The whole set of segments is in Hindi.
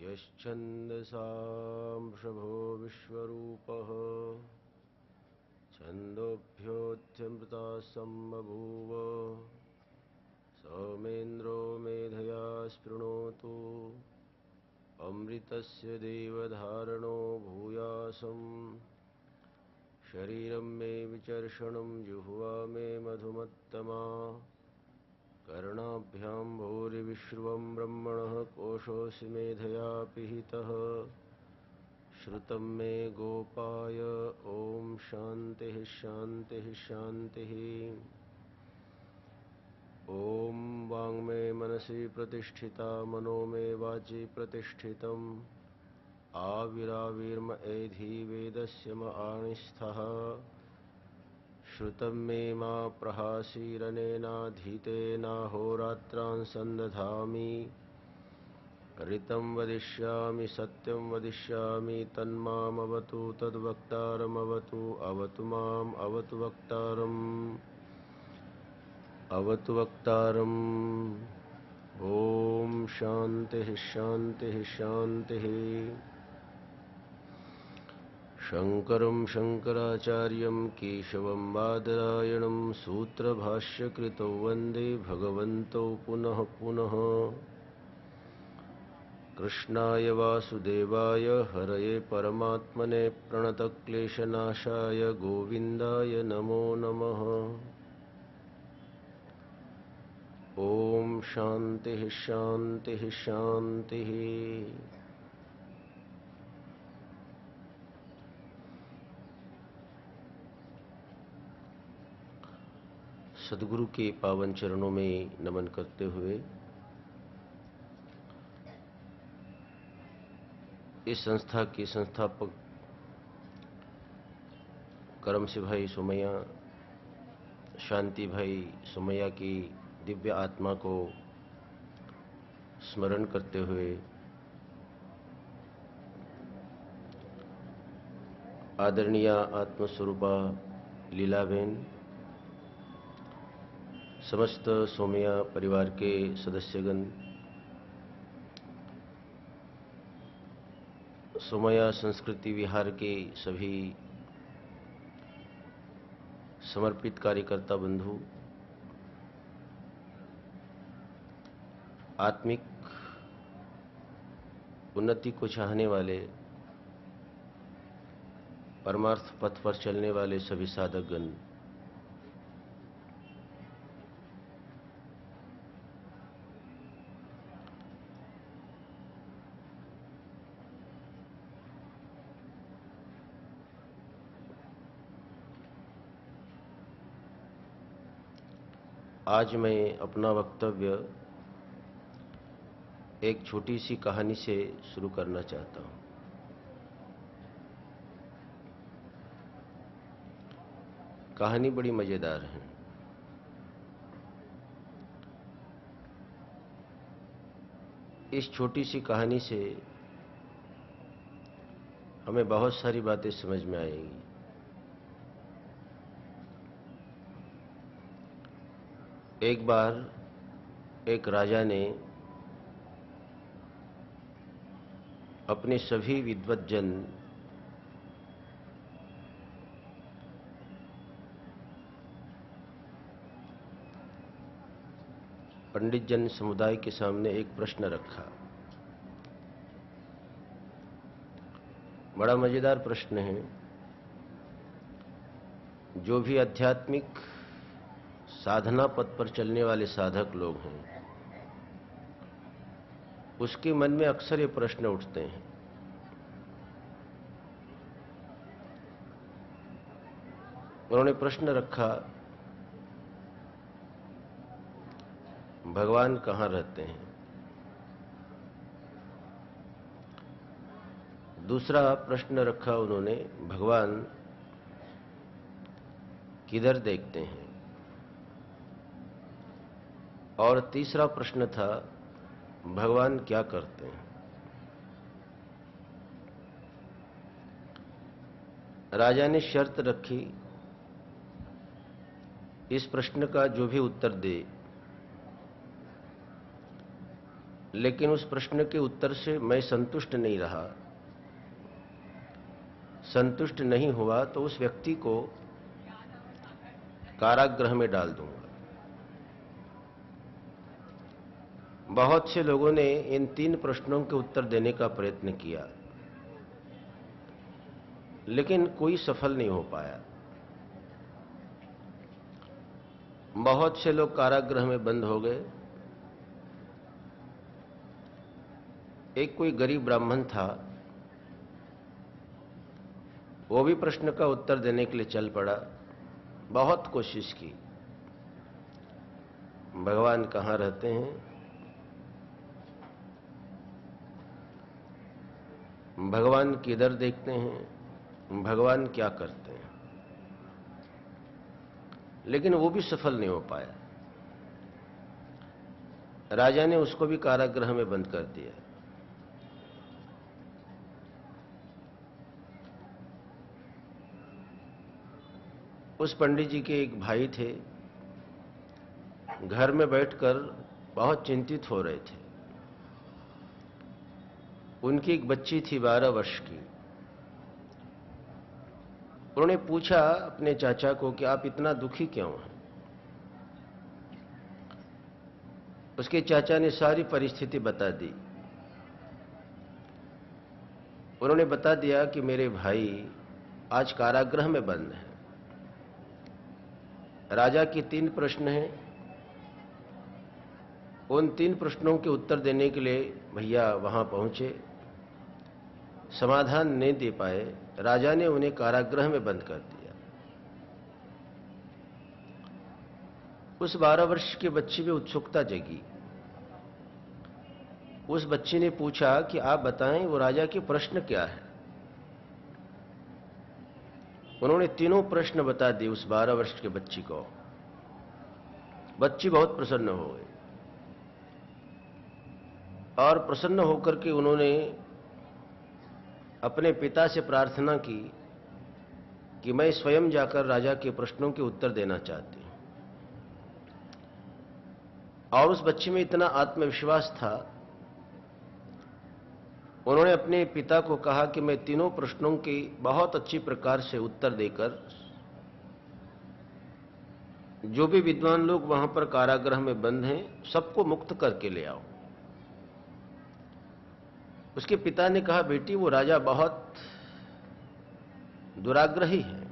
यश्छन्दसांशभो विश्वरूपः छन्दोभ्योऽध्यमृतासम्बभूव सौमेन्द्रो मेधया स्पृणोतु अमृतस्य देवधारणो भूयासम् शरीरं मे विचर्षणं जिह्वा मे मधुमत्तमा कर्णाभ्यां भूरिविश्रुवं ब्रह्मणः कोशोऽसि मेधया पिहितः श्रुतं मे गोपाय ॐ शान्तिः शान्तिः शान्तिः। ॐ वाङ्मे मनसि प्रतिष्ठिता मनो मे वाचि प्रतिष्ठितम् आविराविर्म एधि वेदस्य म आणिस्थः श्रुतं मे मा प्रहासीरनेनाधीतेनाहोरात्रान् सन्दधामि ऋतं वदिष्यामि सत्यं वदिष्यामि तन्मामवतु तद्वक्तारमवतु अवतु माम् अवतु वक्तारम् अवतु वक्तारम्। ॐ शान्तिः शान्तिः शान्तिः। शङ्करं शङ्कराचार्यं केशवं बादरायणं सूत्रभाष्यकृतौ वन्दे भगवन्तौ पुनः पुनः। कृष्णाय वासुदेवाय हरये परमात्मने प्रणतक्लेशनाशाय गोविन्दाय नमो नमः। ॐ शान्तिः शान्तिः शान्तिः। सद्गुरु के पावन चरणों में नमन करते हुए इस संस्था के संस्थापक करम से भाई सोमैया, शांति भाई सोमैया की दिव्य आत्मा को स्मरण करते हुए आदरणीय आत्मस्वरूपा लीलाबेन, समस्त सोमैया परिवार के सदस्यगण, सोमैया संस्कृति विहार के सभी समर्पित कार्यकर्ता बंधु, आत्मिक उन्नति को चाहने वाले, परमार्थ पथ पर चलने वाले सभी साधकगण, आज मैं अपना वक्तव्य एक छोटी सी कहानी से शुरू करना चाहता हूं। कहानी बड़ी मजेदार है। इस छोटी सी कहानी से हमें बहुत सारी बातें समझ में आएंगी। एक बार एक राजा ने अपने सभी विद्वज्जन पंडित जन समुदाय के सामने एक प्रश्न रखा। बड़ा मजेदार प्रश्न है। जो भी आध्यात्मिक साधना पथ पर चलने वाले साधक लोग हैं, उसके मन में अक्सर ये प्रश्न उठते हैं। उन्होंने प्रश्न रखा, भगवान कहाँ रहते हैं? दूसरा प्रश्न रखा उन्होंने, भगवान किधर देखते हैं? और तीसरा प्रश्न था, भगवान क्या करते हैं? राजा ने शर्त रखी, इस प्रश्न का जो भी उत्तर दे, लेकिन उस प्रश्न के उत्तर से मैं संतुष्ट नहीं रहा, संतुष्ट नहीं हुआ, तो उस व्यक्ति को कारागृह में डाल दूंगा। बहुत से लोगों ने इन 3 प्रश्नों के उत्तर देने का प्रयत्न किया, लेकिन कोई सफल नहीं हो पाया। बहुत से लोग कारागृह में बंद हो गए। एक कोई गरीब ब्राह्मण था, वो भी प्रश्न का उत्तर देने के लिए चल पड़ा। बहुत कोशिश की, भगवान कहाँ रहते हैं, भगवान किधर देखते हैं, भगवान क्या करते हैं, लेकिन वो भी सफल नहीं हो पाया। राजा ने उसको भी कारागृह में बंद कर दिया। उस पंडित जी के एक भाई थे, घर में बैठकर बहुत चिंतित हो रहे थे। उनकी एक बच्ची थी 12 वर्ष की। उन्होंने पूछा अपने चाचा को कि आप इतना दुखी क्यों हैं। उसके चाचा ने सारी परिस्थिति बता दी। उन्होंने बता दिया कि मेरे भाई आज कारागृह में बंद हैं। राजा की 3 प्रश्न हैं। उन 3 प्रश्नों के उत्तर देने के लिए भैया वहां पहुंचे, समाधान नहीं दे पाए। राजा ने उन्हें कारागृह में बंद कर दिया। उस 12 वर्ष के बच्ची में उत्सुकता जगी। उस बच्ची ने पूछा कि आप बताएं वो राजा के प्रश्न क्या है। उन्होंने तीनों प्रश्न बता दिए उस 12 वर्ष के बच्ची को। बच्ची बहुत प्रसन्न हो गई और प्रसन्न होकर के उन्होंने अपने पिता से प्रार्थना की कि मैं स्वयं जाकर राजा के प्रश्नों के उत्तर देना चाहती हूं। और उस बच्ची में इतना आत्मविश्वास था, उन्होंने अपने पिता को कहा कि मैं तीनों प्रश्नों की बहुत अच्छी प्रकार से उत्तर देकर जो भी विद्वान लोग वहां पर कारागृह में बंद हैं सबको मुक्त करके ले आओ। उसके पिता ने कहा, बेटी वो राजा बहुत दुराग्रही है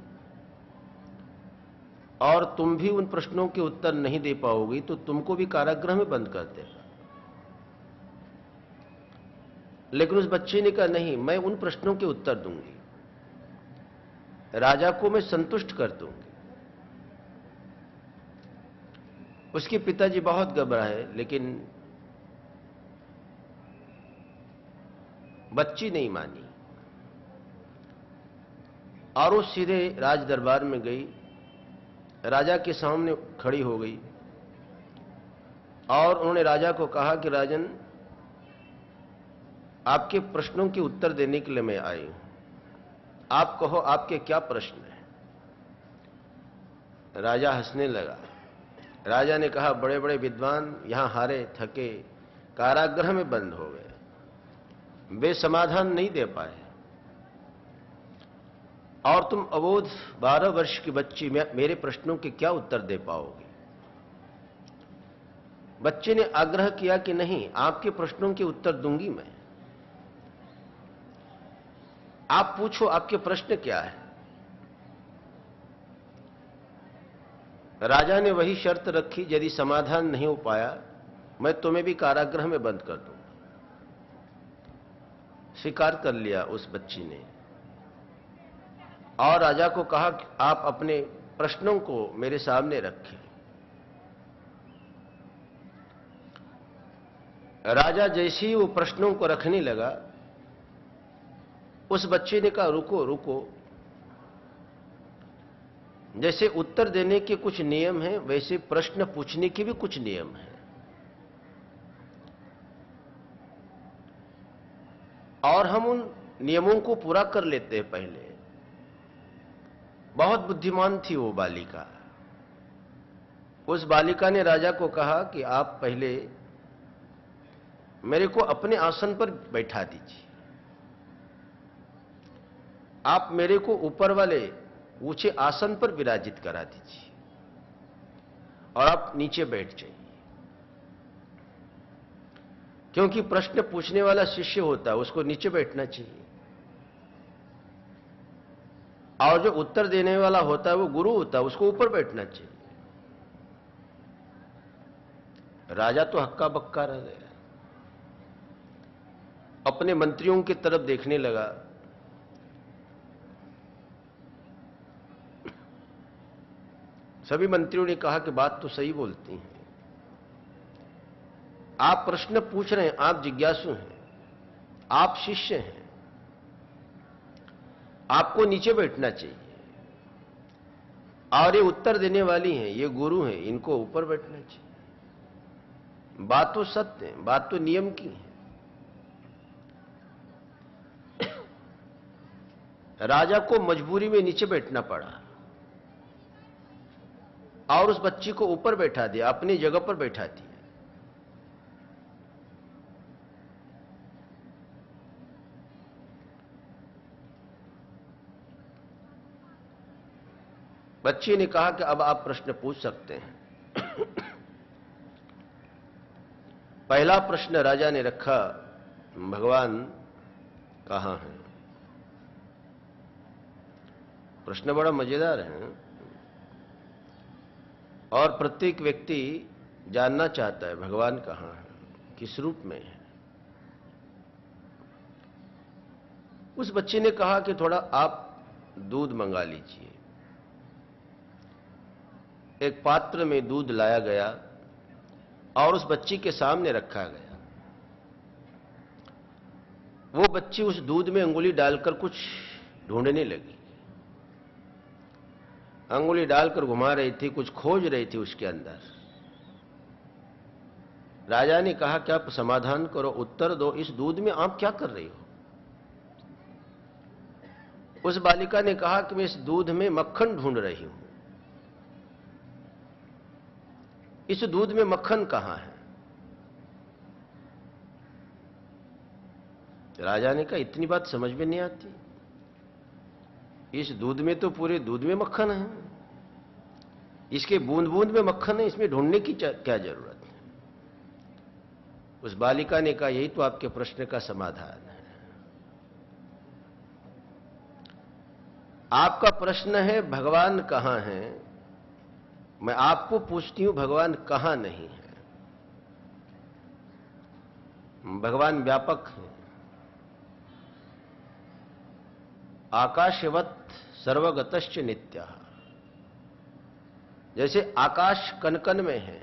और तुम भी उन प्रश्नों के उत्तर नहीं दे पाओगी तो तुमको भी कारागृह में बंद कर देगा। लेकिन उस बच्चे ने कहा, नहीं, मैं उन प्रश्नों के उत्तर दूंगी, राजा को मैं संतुष्ट कर दूंगी। उसके पिताजी बहुत घबराए, लेकिन बच्ची नहीं मानी और वो सीधे राज दरबार में गई, राजा के सामने खड़ी हो गई और उन्होंने राजा को कहा कि राजन, आपके प्रश्नों के उत्तर देने के लिए मैं आई हूं, आप कहो आपके क्या प्रश्न हैं। राजा हंसने लगा। राजा ने कहा, बड़े बड़े विद्वान यहां हारे थके कारागृह में बंद हो गए, वे समाधान नहीं दे पाए और तुम अबोध 12 वर्ष की बच्ची मेरे प्रश्नों के क्या उत्तर दे पाओगे। बच्चे ने आग्रह किया कि नहीं, आपके प्रश्नों के उत्तर दूंगी मैं, आप पूछो आपके प्रश्न क्या है। राजा ने वही शर्त रखी, यदि समाधान नहीं हो पाया मैं तुम्हें भी कारागृह में बंद कर दूंगा। स्वीकार कर लिया उस बच्ची ने और राजा को कहा कि आप अपने प्रश्नों को मेरे सामने रखें। राजा जैसे ही वो प्रश्नों को रखने लगा, उस बच्चे ने कहा, रुको रुको, जैसे उत्तर देने के कुछ नियम हैं वैसे प्रश्न पूछने के भी कुछ नियम हैं। और हम उन नियमों को पूरा कर लेते हैं पहले। बहुत बुद्धिमान थी वो बालिका। उस बालिका ने राजा को कहा कि आप पहले मेरे को अपने आसन पर बैठा दीजिए, आप मेरे को ऊपर वाले ऊंचे आसन पर विराजित करा दीजिए और आप नीचे बैठ जाइए। क्योंकि प्रश्न पूछने वाला शिष्य होता है, उसको नीचे बैठना चाहिए, और जो उत्तर देने वाला होता है वो गुरु होता है, उसको ऊपर बैठना चाहिए। राजा तो हक्का बक्का रह गया, अपने मंत्रियों की तरफ देखने लगा। सभी मंत्रियों ने कहा कि बात तो सही बोलती हैं, आप प्रश्न पूछ रहे हैं, आप जिज्ञासु हैं, आप शिष्य हैं, आपको नीचे बैठना चाहिए, और ये उत्तर देने वाली हैं, ये गुरु हैं, इनको ऊपर बैठना चाहिए। बात तो सत्य है, बात तो नियम की है। राजा को मजबूरी में नीचे बैठना पड़ा और उस बच्ची को ऊपर बैठा दिया, अपनी जगह पर बैठा दिया। बच्ची ने कहा कि अब आप प्रश्न पूछ सकते हैं। पहला प्रश्न राजा ने रखा, भगवान कहां हैं? प्रश्न बड़ा मजेदार है और प्रत्येक व्यक्ति जानना चाहता है भगवान कहां है, किस रूप में है। उस बच्चे ने कहा कि थोड़ा आप दूध मंगा लीजिए। एक पात्र में दूध लाया गया और उस बच्ची के सामने रखा गया। वो बच्ची उस दूध में अंगुली डालकर कुछ ढूंढने लगी, अंगुली डालकर घुमा रही थी, कुछ खोज रही थी उसके अंदर। राजा ने कहा कि आप समाधान करो, उत्तर दो, इस दूध में आप क्या कर रही हो? उस बालिका ने कहा कि मैं इस दूध में मक्खन ढूंढ रही हूं। इस दूध में मक्खन कहां है? राजा ने कहा इतनी बात समझ में नहीं आती, इस दूध में तो पूरे दूध में मक्खन है, इसके बूंद बूंद में मक्खन है, इसमें ढूंढने की क्या जरूरत है? उस बालिका ने कहा यही तो आपके प्रश्न का समाधान है। आपका प्रश्न है भगवान कहां है, मैं आपको पूछती हूं भगवान कहां नहीं है। भगवान व्यापक है, आकाशवत सर्वगतश्च नित्यः। जैसे आकाश कनकन में है,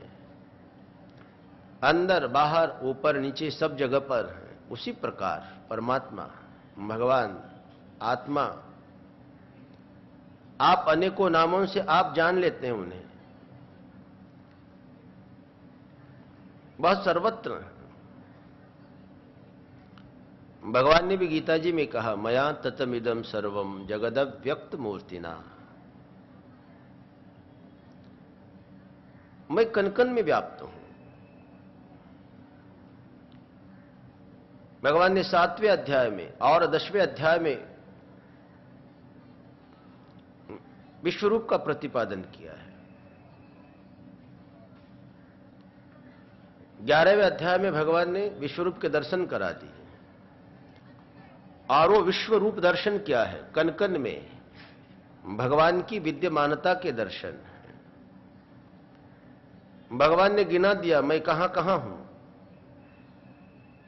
अंदर बाहर ऊपर नीचे सब जगह पर है, उसी प्रकार परमात्मा भगवान आत्मा, आप अनेकों नामों से आप जान लेते हैं उन्हें, बहुत सर्वत्र है। भगवान ने भी गीता जी में कहा मया ततमिदं सर्वम जगदव्यक्त मूर्तिना, मैं कनकन में व्याप्त हूं। भगवान ने 7वें अध्याय में और 10वें अध्याय में विश्वरूप का प्रतिपादन किया है। 11वें अध्याय में भगवान ने विश्वरूप के दर्शन करा दिए, और वो विश्व रूप दर्शन क्या है? कनकन में भगवान की विद्यमानता के दर्शन। भगवान ने गिना दिया मैं कहां कहां हूं,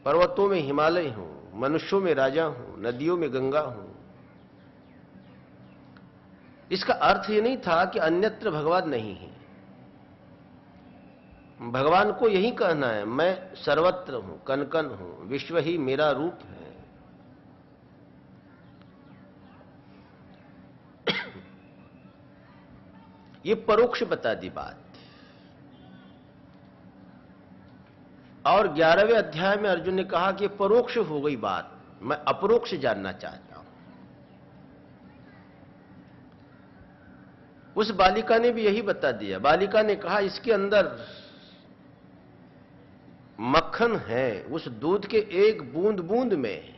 पर्वतों में हिमालय हूं, मनुष्यों में राजा हूं, नदियों में गंगा हूं। इसका अर्थ यह नहीं था कि अन्यत्र भगवान नहीं है। भगवान को यही कहना है मैं सर्वत्र हूं, कनकन हूं, विश्व ही मेरा रूप है। ये परोक्ष बता दी बात। और 11वें अध्याय में अर्जुन ने कहा कि परोक्ष हो गई बात, मैं अपरोक्ष जानना चाहता हूं। उस बालिका ने भी यही बता दिया। बालिका ने कहा इसके अंदर मक्खन है, उस दूध के एक बूंद बूंद में,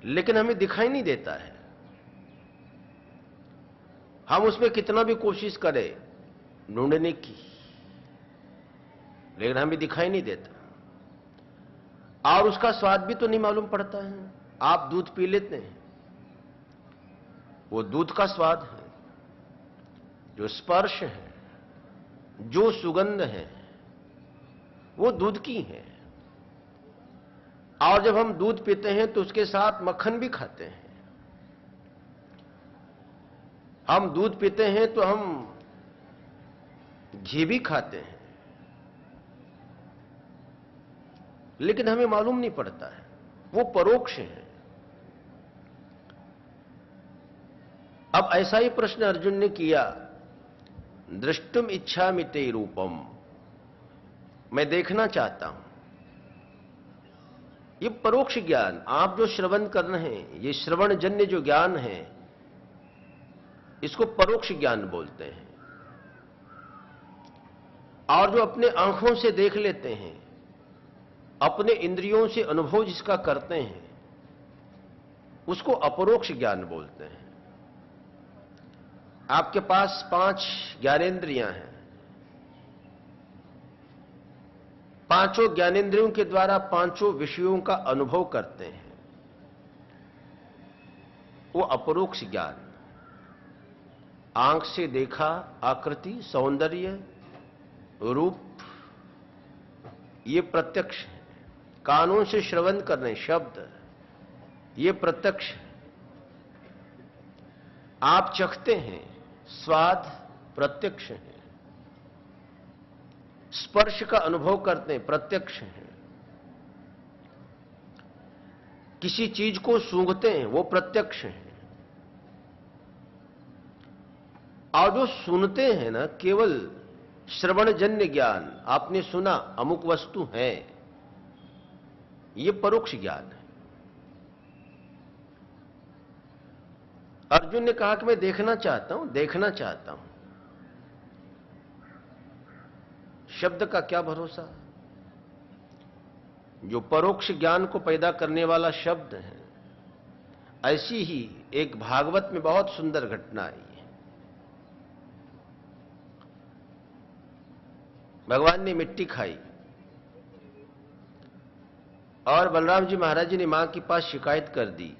लेकिन हमें दिखाई नहीं देता है। हम उसमें कितना भी कोशिश करें ढूंढने की, लेकिन हमें दिखाई नहीं देता। और उसका स्वाद भी तो नहीं मालूम पड़ता है। आप दूध पी लेते हैं, वो दूध का स्वाद है, जो स्पर्श है, जो सुगंध है, वो दूध की है। और जब हम दूध पीते हैं तो उसके साथ मक्खन भी खाते हैं। हम दूध पीते हैं तो हम घी भी खाते हैं, लेकिन हमें मालूम नहीं पड़ता है, वो परोक्ष है। अब ऐसा ही प्रश्न अर्जुन ने किया, दृष्टुम इच्छामि ते रूपम, मैं देखना चाहता हूं। ये परोक्ष ज्ञान, आप जो श्रवण कर रहे हैं, ये श्रवण जन्य जो ज्ञान है, इसको परोक्ष ज्ञान बोलते हैं। और जो अपने आंखों से देख लेते हैं, अपने इंद्रियों से अनुभव जिसका करते हैं, उसको अपरोक्ष ज्ञान बोलते हैं। आपके पास 5 ज्ञानेंद्रियां हैं, पांचों ज्ञानेंद्रियों के द्वारा पांचों विषयों का अनुभव करते हैं, वो अपरोक्ष ज्ञान। आंख से देखा आकृति, सौंदर्य, रूप, ये प्रत्यक्ष है। कानों से श्रवण करने शब्द, ये प्रत्यक्ष है। आप चखते हैं, स्वाद प्रत्यक्ष है। स्पर्श का अनुभव करते हैं, प्रत्यक्ष है। किसी चीज को सूंघते हैं, वो प्रत्यक्ष है। और जो सुनते हैं ना, केवल श्रवणजन्य ज्ञान, आपने सुना अमुक वस्तु है, ये परोक्ष ज्ञान है। अर्जुन ने कहा कि मैं देखना चाहता हूं, देखना चाहता हूं। शब्द का क्या भरोसा? जो परोक्ष ज्ञान को पैदा करने वाला शब्द है। ऐसी ही एक भागवत में बहुत सुंदर घटना आई है। भगवान ने मिट्टी खाई और बलराम जी महाराज जी ने मां के पास शिकायत कर दी,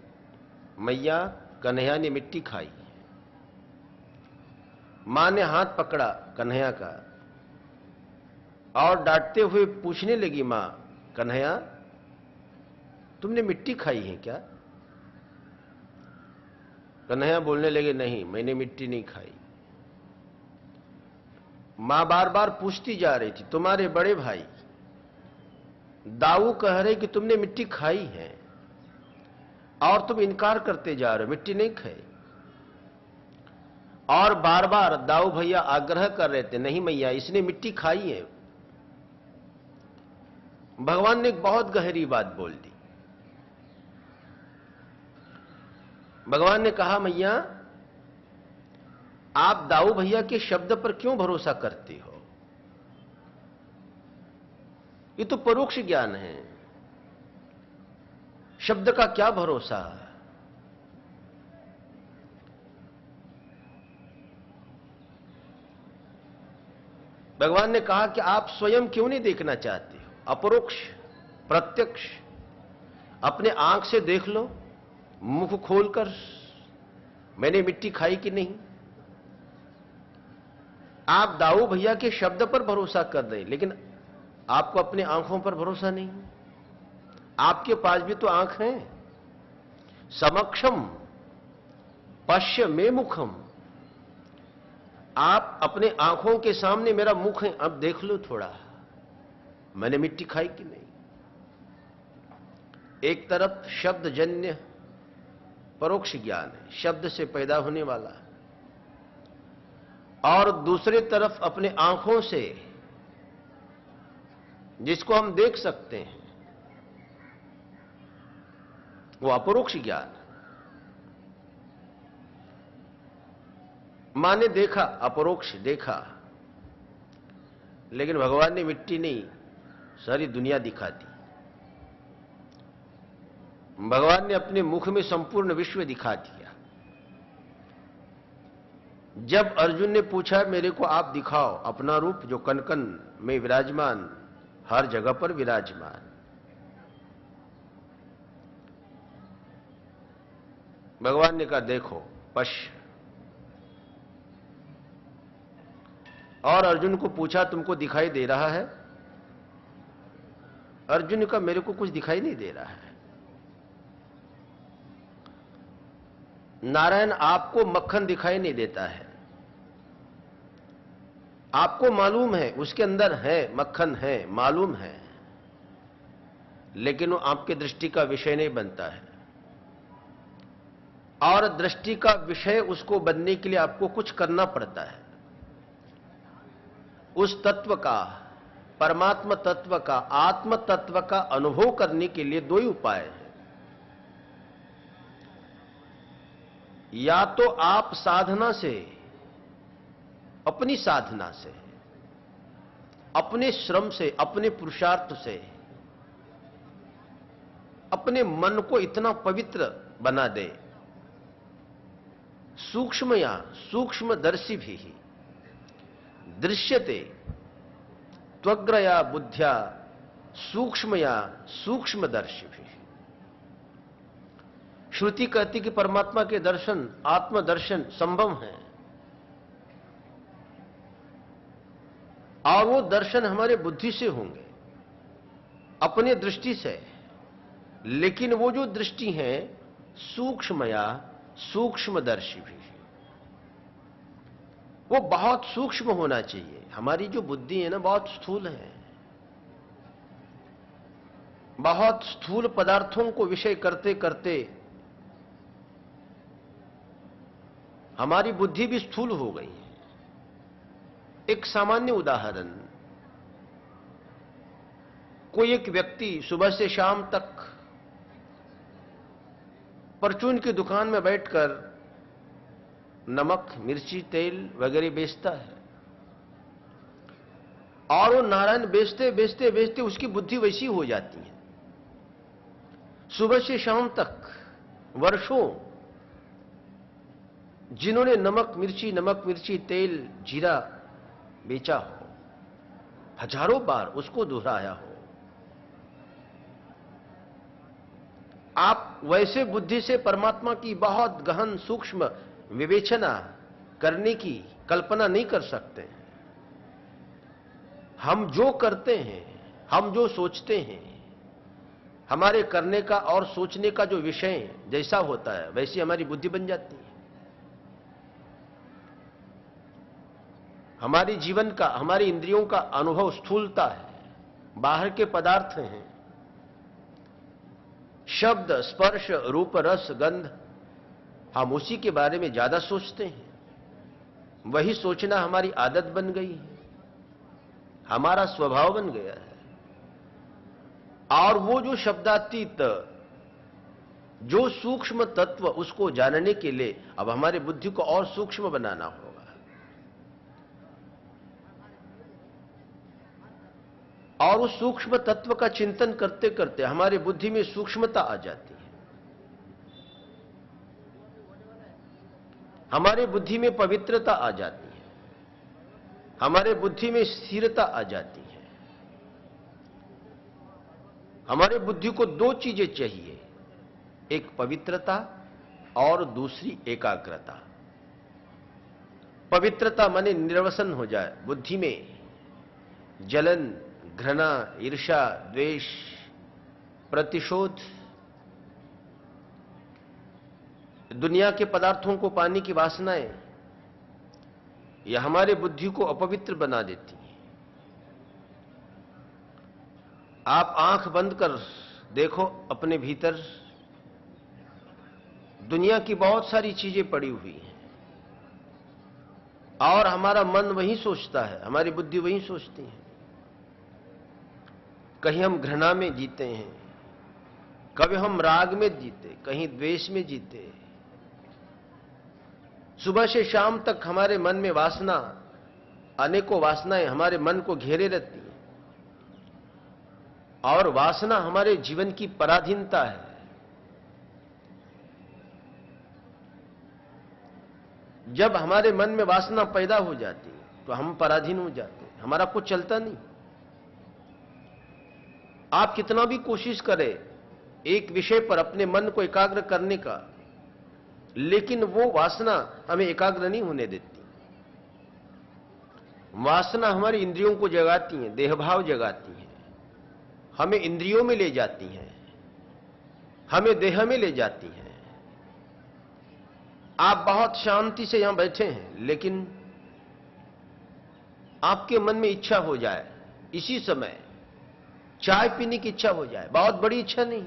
मैया कन्हैया ने मिट्टी खाई। मां ने हाथ पकड़ा कन्हैया का और डांटते हुए पूछने लगी, मां कन्हैया तुमने मिट्टी खाई है क्या? कन्हैया बोलने लगे, नहीं मैंने मिट्टी नहीं खाई। मां बार बार पूछती जा रही थी, तुम्हारे बड़े भाई दाऊ कह रहे कि तुमने मिट्टी खाई है और तुम इनकार करते जा रहे हो, मिट्टी नहीं खाई। और बार बार दाऊ भैया आग्रह कर रहे थे, नहीं मैया इसने मिट्टी खाई है। भगवान ने एक बहुत गहरी बात बोल दी। भगवान ने कहा, मैया आप दाऊ भैया के शब्द पर क्यों भरोसा करती हो? ये तो परोक्ष ज्ञान है, शब्द का क्या भरोसा? भगवान ने कहा कि आप स्वयं क्यों नहीं देखना चाहते हो? अपरोक्ष, प्रत्यक्ष, अपने आंख से देख लो, मुख खोलकर, मैंने मिट्टी खाई कि नहीं। आप दाऊ भैया के शब्द पर भरोसा कर रहे हैं, लेकिन आपको अपनी आंखों पर भरोसा नहीं। आपके पास भी तो आंख है। समक्षम पश्य मे मुखम, आप अपने आंखों के सामने मेरा मुख है, अब देख लो थोड़ा, मैंने मिट्टी खाई कि नहीं। एक तरफ शब्दजन्य परोक्ष ज्ञान है, शब्द से पैदा होने वाला, और दूसरी तरफ अपने आंखों से जिसको हम देख सकते हैं, वो अपरोक्ष ज्ञान। मां ने देखा, अपरोक्ष देखा, लेकिन भगवान ने मिट्टी नहीं, सारी दुनिया दिखा दी। भगवान ने अपने मुख में संपूर्ण विश्व दिखा दिया। जब अर्जुन ने पूछा मेरे को आप दिखाओ अपना रूप जो कण कण में विराजमान, हर जगह पर विराजमान, भगवान ने कहा देखो पश्य। और अर्जुन को पूछा तुमको दिखाई दे रहा है? अर्जुन ने कहा मेरे को कुछ दिखाई नहीं दे रहा है। नारायण आपको मक्खन दिखाई नहीं देता है, आपको मालूम है उसके अंदर है मक्खन है, मालूम है, लेकिन वो आपके दृष्टि का विषय नहीं बनता है। और दृष्टि का विषय उसको बनने के लिए आपको कुछ करना पड़ता है। उस तत्व का, परमात्मा तत्व का, आत्म तत्व का अनुभव करने के लिए दो ही उपाय हैं। या तो आप साधना से, अपनी साधना से, अपने श्रम से, अपने पुरुषार्थ से अपने मन को इतना पवित्र बना दे, सूक्ष्मया सूक्ष्मदर्शी भी दृश्यते त्वग्रया बुद्ध्या सूक्ष्मया सूक्ष्मदर्शी भी। श्रुति कहती कि परमात्मा के दर्शन, आत्मदर्शन संभव है, और वो दर्शन हमारे बुद्धि से होंगे, अपने दृष्टि से, लेकिन वो जो दृष्टि है सूक्ष्मया सूक्ष्मदर्शी भी, वो बहुत सूक्ष्म होना चाहिए। हमारी जो बुद्धि है ना बहुत स्थूल है, बहुत स्थूल पदार्थों को विषय करते करते हमारी बुद्धि भी स्थूल हो गई है। एक सामान्य उदाहरण, कोई एक व्यक्ति सुबह से शाम तक परचून की दुकान में बैठकर नमक, मिर्ची, तेल वगैरह बेचता है, और वो नारायण बेचते बेचते बेचते उसकी बुद्धि वैसी हो जाती है। सुबह से शाम तक वर्षों जिन्होंने नमक मिर्ची, तेल, जीरा बेचा हो, हजारों बार उसको दोहराया हो, आप वैसे बुद्धि से परमात्मा की बहुत गहन सूक्ष्म विवेचना करने की कल्पना नहीं कर सकते। हम जो करते हैं, हम जो सोचते हैं, हमारे करने का और सोचने का जो विषय जैसा होता है वैसी हमारी बुद्धि बन जाती है। हमारी जीवन का, हमारी इंद्रियों का अनुभव स्थूलता है, बाहर के पदार्थ हैं, शब्द, स्पर्श, रूप, रस, गंध, हम उसी के बारे में ज्यादा सोचते हैं। वही सोचना हमारी आदत बन गई है, हमारा स्वभाव बन गया है। और वो जो शब्दातीत, जो सूक्ष्म तत्व, उसको जानने के लिए अब हमारे बुद्धि को और सूक्ष्म बनाना होगा। और उस सूक्ष्म तत्व का चिंतन करते करते हमारे बुद्धि में सूक्ष्मता आ जाती है, हमारे बुद्धि में पवित्रता आ जाती है, हमारे बुद्धि में स्थिरता आ जाती है। हमारे बुद्धि को दो चीजें चाहिए, एक पवित्रता और दूसरी एकाग्रता। पवित्रता माने निर्वसन हो जाए, बुद्धि में जलन, घृणा, ईर्ष्या, द्वेष, प्रतिशोध, दुनिया के पदार्थों को पाने की वासनाएं, यह हमारे बुद्धि को अपवित्र बना देती है। आप आंख बंद कर देखो अपने भीतर, दुनिया की बहुत सारी चीजें पड़ी हुई हैं, और हमारा मन वही सोचता है, हमारी बुद्धि वही सोचती है। कहीं हम घृणा में जीते हैं, कभी हम राग में जीते, कहीं द्वेष में जीते, सुबह से शाम तक हमारे मन में वासना, अनेकों वासनाएं हमारे मन को घेरे रहती हैं, और वासना हमारे जीवन की पराधीनता है। जब हमारे मन में वासना पैदा हो जाती है तो हम पराधीन हो जाते हैं, हमारा कुछ चलता नहीं। आप कितना भी कोशिश करें एक विषय पर अपने मन को एकाग्र करने का, लेकिन वो वासना हमें एकाग्र नहीं होने देती। वासना हमारी इंद्रियों को जगाती है, देहभाव जगाती है, हमें इंद्रियों में ले जाती हैं, हमें देह में ले जाती हैं। आप बहुत शांति से यहां बैठे हैं, लेकिन आपके मन में इच्छा हो जाए इसी समय चाय पीने की इच्छा हो जाए, बहुत बड़ी इच्छा नहीं,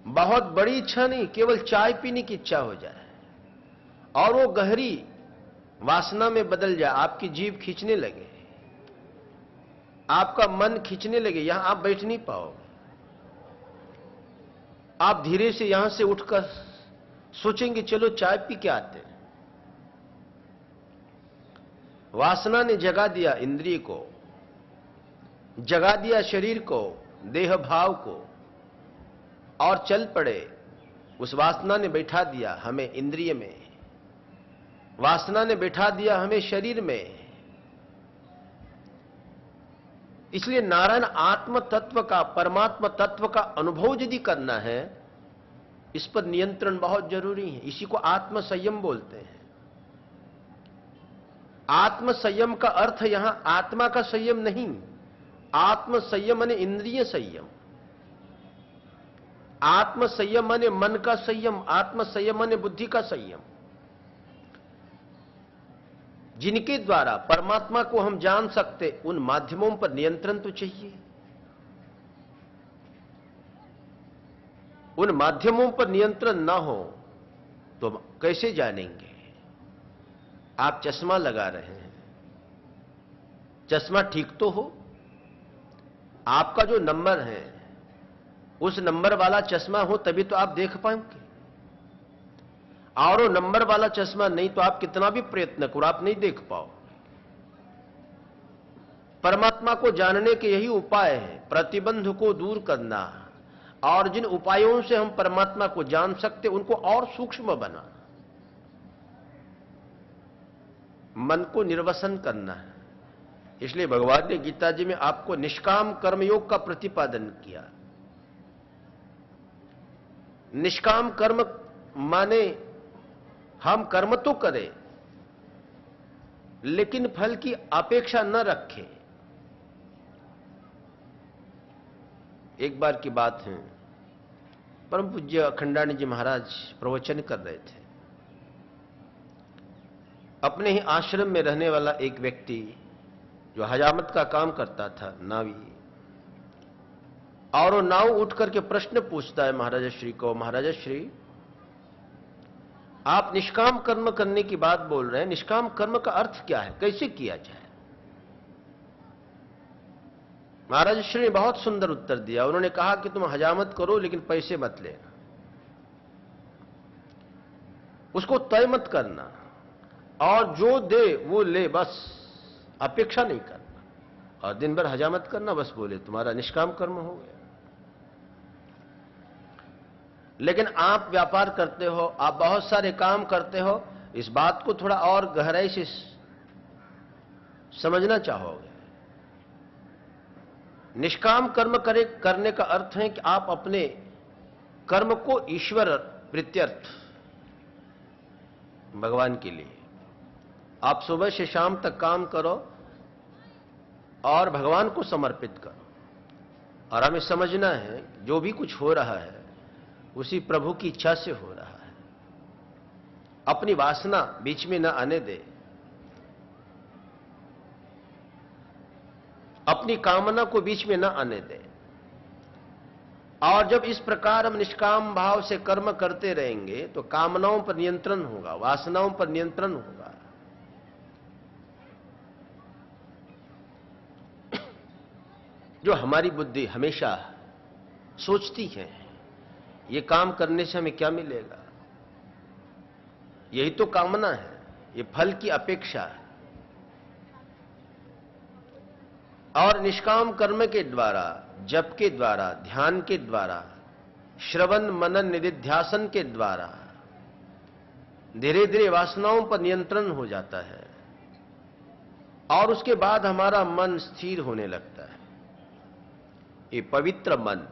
बहुत बड़ी इच्छा नहीं, केवल चाय पीने की इच्छा हो जाए, और वो गहरी वासना में बदल जाए, आपकी जीभ खींचने लगे, आपका मन खींचने लगे, यहां आप बैठ नहीं पाओ। आप धीरे से यहां से उठकर सोचेंगे चलो चाय पी के आते हैं। वासना ने जगा दिया इंद्रिय को, जगा दिया शरीर को, देह भाव को, और चल पड़े। उस वासना ने बैठा दिया हमें इंद्रिय में, वासना ने बैठा दिया हमें शरीर में। इसलिए नारायण आत्म तत्व का, परमात्मा तत्व का अनुभव यदि करना है, इस पर नियंत्रण बहुत जरूरी है। इसी को आत्म संयम बोलते हैं। आत्म संयम का अर्थ यहां आत्मा का संयम नहीं, आत्म संयम माने इंद्रिय संयम, आत्म संयम माने मन का संयम, आत्म संयम माने बुद्धि का संयम, जिनके द्वारा परमात्मा को हम जान सकते, उन माध्यमों पर नियंत्रण तो चाहिए। उन माध्यमों पर नियंत्रण ना हो तो कैसे जानेंगे? आप चश्मा लगा रहे हैं, चश्मा ठीक तो हो, आपका जो नंबर है उस नंबर वाला चश्मा हो तभी तो आप देख पाएंगे, और वो नंबर वाला चश्मा नहीं तो आप कितना भी प्रयत्न करो आप नहीं देख पाओ। परमात्मा को जानने के यही उपाय है, प्रतिबंध को दूर करना, और जिन उपायों से हम परमात्मा को जान सकते उनको और सूक्ष्म बनाना, मन को निर्वसन करना है। इसलिए भगवान ने गीता जी में आपको निष्काम कर्मयोग का प्रतिपादन किया। निष्काम कर्म माने हम कर्म तो करें लेकिन फल की अपेक्षा न रखें। एक बार की बात है, परम पूज्य अखंडानंद जी महाराज प्रवचन कर रहे थे। अपने ही आश्रम में रहने वाला एक व्यक्ति जो हजामत का काम करता था, नावी, और वो नाव उठ करके प्रश्न पूछता है महाराज श्री को, महाराज श्री आप निष्काम कर्म करने की बात बोल रहे हैं, निष्काम कर्म का अर्थ क्या है, कैसे किया जाए? महाराज श्री ने बहुत सुंदर उत्तर दिया। उन्होंने कहा कि तुम हजामत करो लेकिन पैसे मत लेना, उसको तय मत करना, और जो दे वो ले, बस अपेक्षा नहीं करना, और दिन भर हजामत करना, बस बोले तुम्हारा निष्काम कर्म हो गया। लेकिन आप व्यापार करते हो, आप बहुत सारे काम करते हो, इस बात को थोड़ा और गहराई से समझना चाहोगे। निष्काम कर्म करने का अर्थ है कि आप अपने कर्म को ईश्वर प्रीत्यर्थ, भगवान के लिए, आप सुबह से शाम तक काम करो और भगवान को समर्पित करो। और हमें समझना है जो भी कुछ हो रहा है उसी प्रभु की इच्छा से हो रहा है। अपनी वासना बीच में न आने दे, अपनी कामना को बीच में न आने दे। और जब इस प्रकार हम निष्काम भाव से कर्म करते रहेंगे तो कामनाओं पर नियंत्रण होगा, वासनाओं पर नियंत्रण होगा। जो हमारी बुद्धि हमेशा सोचती है ये काम करने से हमें क्या मिलेगा, यही तो कामना है, ये फल की अपेक्षा है। और निष्काम कर्म के द्वारा, जप के द्वारा, ध्यान के द्वारा, श्रवण मनन निधिध्यासन के द्वारा धीरे धीरे वासनाओं पर नियंत्रण हो जाता है और उसके बाद हमारा मन स्थिर होने लगता है। ये पवित्र मन,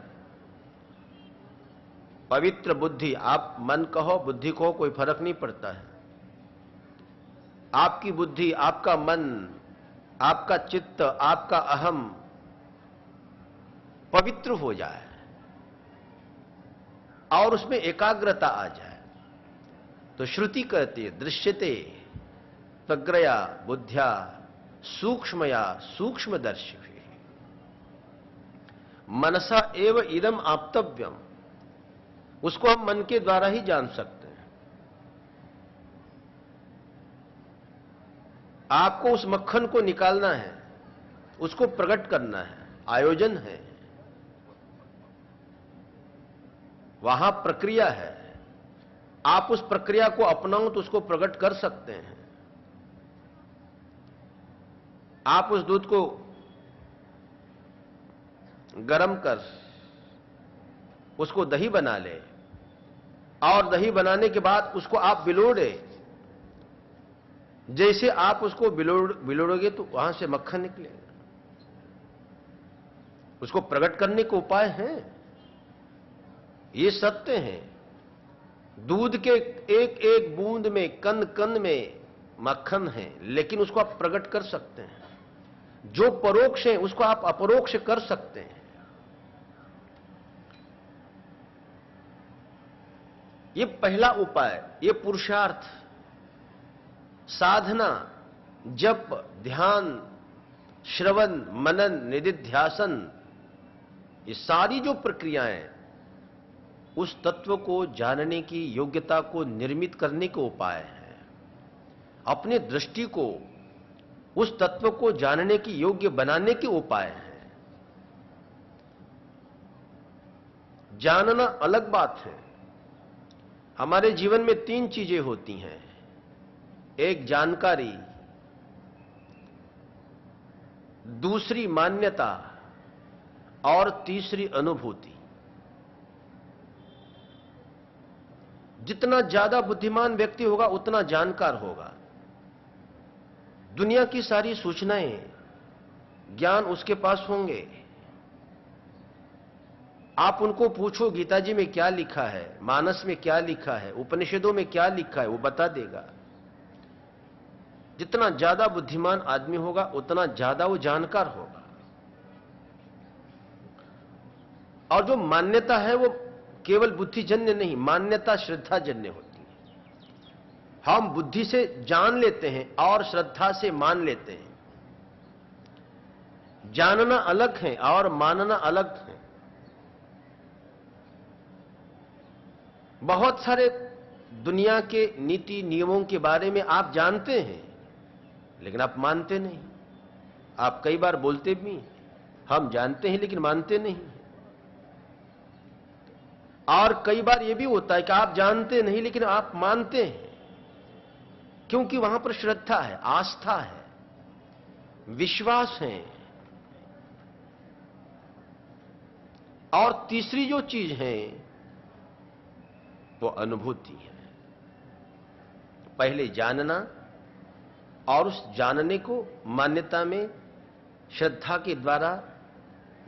पवित्र बुद्धि, आप मन कहो बुद्धि कहो कोई फर्क नहीं पड़ता है। आपकी बुद्धि, आपका मन, आपका चित्त, आपका अहम पवित्र हो जाए और उसमें एकाग्रता आ जाए तो श्रुति कहती है दृश्यते प्रज्ञया बुद्ध्या सूक्ष्मया सूक्ष्मदर्शी मनसा एव इदम आप्तव्यम। उसको हम मन के द्वारा ही जान सकते हैं। आपको उस मक्खन को निकालना है, उसको प्रकट करना है, आयोजन है, वहां प्रक्रिया है। आप उस प्रक्रिया को अपनाओ तो उसको प्रकट कर सकते हैं। आप उस दूध को गरम कर उसको दही बना ले और दही बनाने के बाद उसको आप बिलोड़े। जैसे आप उसको बिलोड़ोगे तो वहां से मक्खन निकलेगा। उसको प्रकट करने के उपाय हैं, ये सत्य हैं। दूध के एक एक बूंद में, कण कण में मक्खन है, लेकिन उसको आप प्रकट कर सकते हैं। जो परोक्ष है उसको आप अपरोक्ष कर सकते हैं। ये पहला उपाय, ये पुरुषार्थ, साधना, जप, ध्यान, श्रवण मनन निधिध्यासन, ये सारी जो प्रक्रियाएं उस तत्व को जानने की योग्यता को निर्मित करने के उपाय हैं। अपने दृष्टि को उस तत्व को जानने की योग्य बनाने के उपाय हैं। जानना अलग बात है। हमारे जीवन में तीन चीजें होती हैं, एक जानकारी, दूसरी मान्यता और तीसरी अनुभूति। जितना ज्यादा बुद्धिमान व्यक्ति होगा उतना जानकार होगा। दुनिया की सारी सूचनाएं, ज्ञान उसके पास होंगे। आप उनको पूछो गीता जी में क्या लिखा है, मानस में क्या लिखा है, उपनिषदों में क्या लिखा है, वो बता देगा। जितना ज्यादा बुद्धिमान आदमी होगा उतना ज्यादा वो जानकार होगा। और जो मान्यता है वो केवल बुद्धिजन्य नहीं, मान्यता श्रद्धाजन्य होती है। हम बुद्धि से जान लेते हैं और श्रद्धा से मान लेते हैं। जानना अलग है और मानना अलग है। बहुत सारे दुनिया के नीति नियमों के बारे में आप जानते हैं लेकिन आप मानते नहीं। आप कई बार बोलते भी हैं, हम जानते हैं लेकिन मानते नहीं। और कई बार यह भी होता है कि आप जानते नहीं लेकिन आप मानते हैं, क्योंकि वहां पर श्रद्धा है, आस्था है, विश्वास है। और तीसरी जो चीज है वो अनुभूति है। पहले जानना और उस जानने को मान्यता में श्रद्धा के द्वारा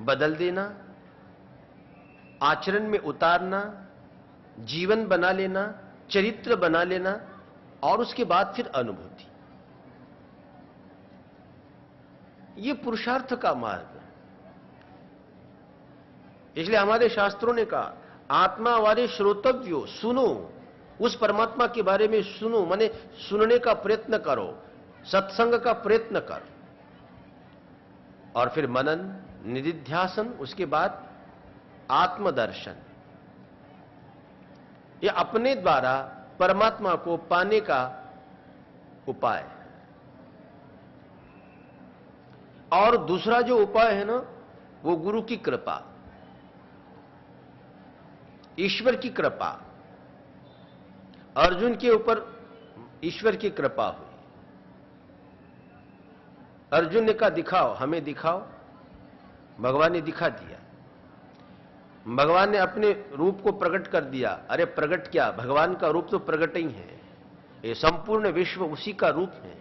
बदल देना, आचरण में उतारना, जीवन बना लेना, चरित्र बना लेना और उसके बाद फिर अनुभूति। यह पुरुषार्थ का मार्ग है। इसलिए हमारे शास्त्रों ने कहा आत्मा वाले श्रोतव्यो, सुनो, उस परमात्मा के बारे में सुनो, माने सुनने का प्रयत्न करो, सत्संग का प्रयत्न कर। और फिर मनन निधिध्यासन, उसके बाद आत्मदर्शन। यह अपने द्वारा परमात्मा को पाने का उपाय। और दूसरा जो उपाय है ना, वो गुरु की कृपा, ईश्वर की कृपा। अर्जुन के ऊपर ईश्वर की कृपा हुई। अर्जुन ने कहा दिखाओ, हमें दिखाओ। भगवान ने दिखा दिया। भगवान ने अपने रूप को प्रकट कर दिया। अरे प्रकट क्या, भगवान का रूप तो प्रकट ही है। ये संपूर्ण विश्व उसी का रूप है,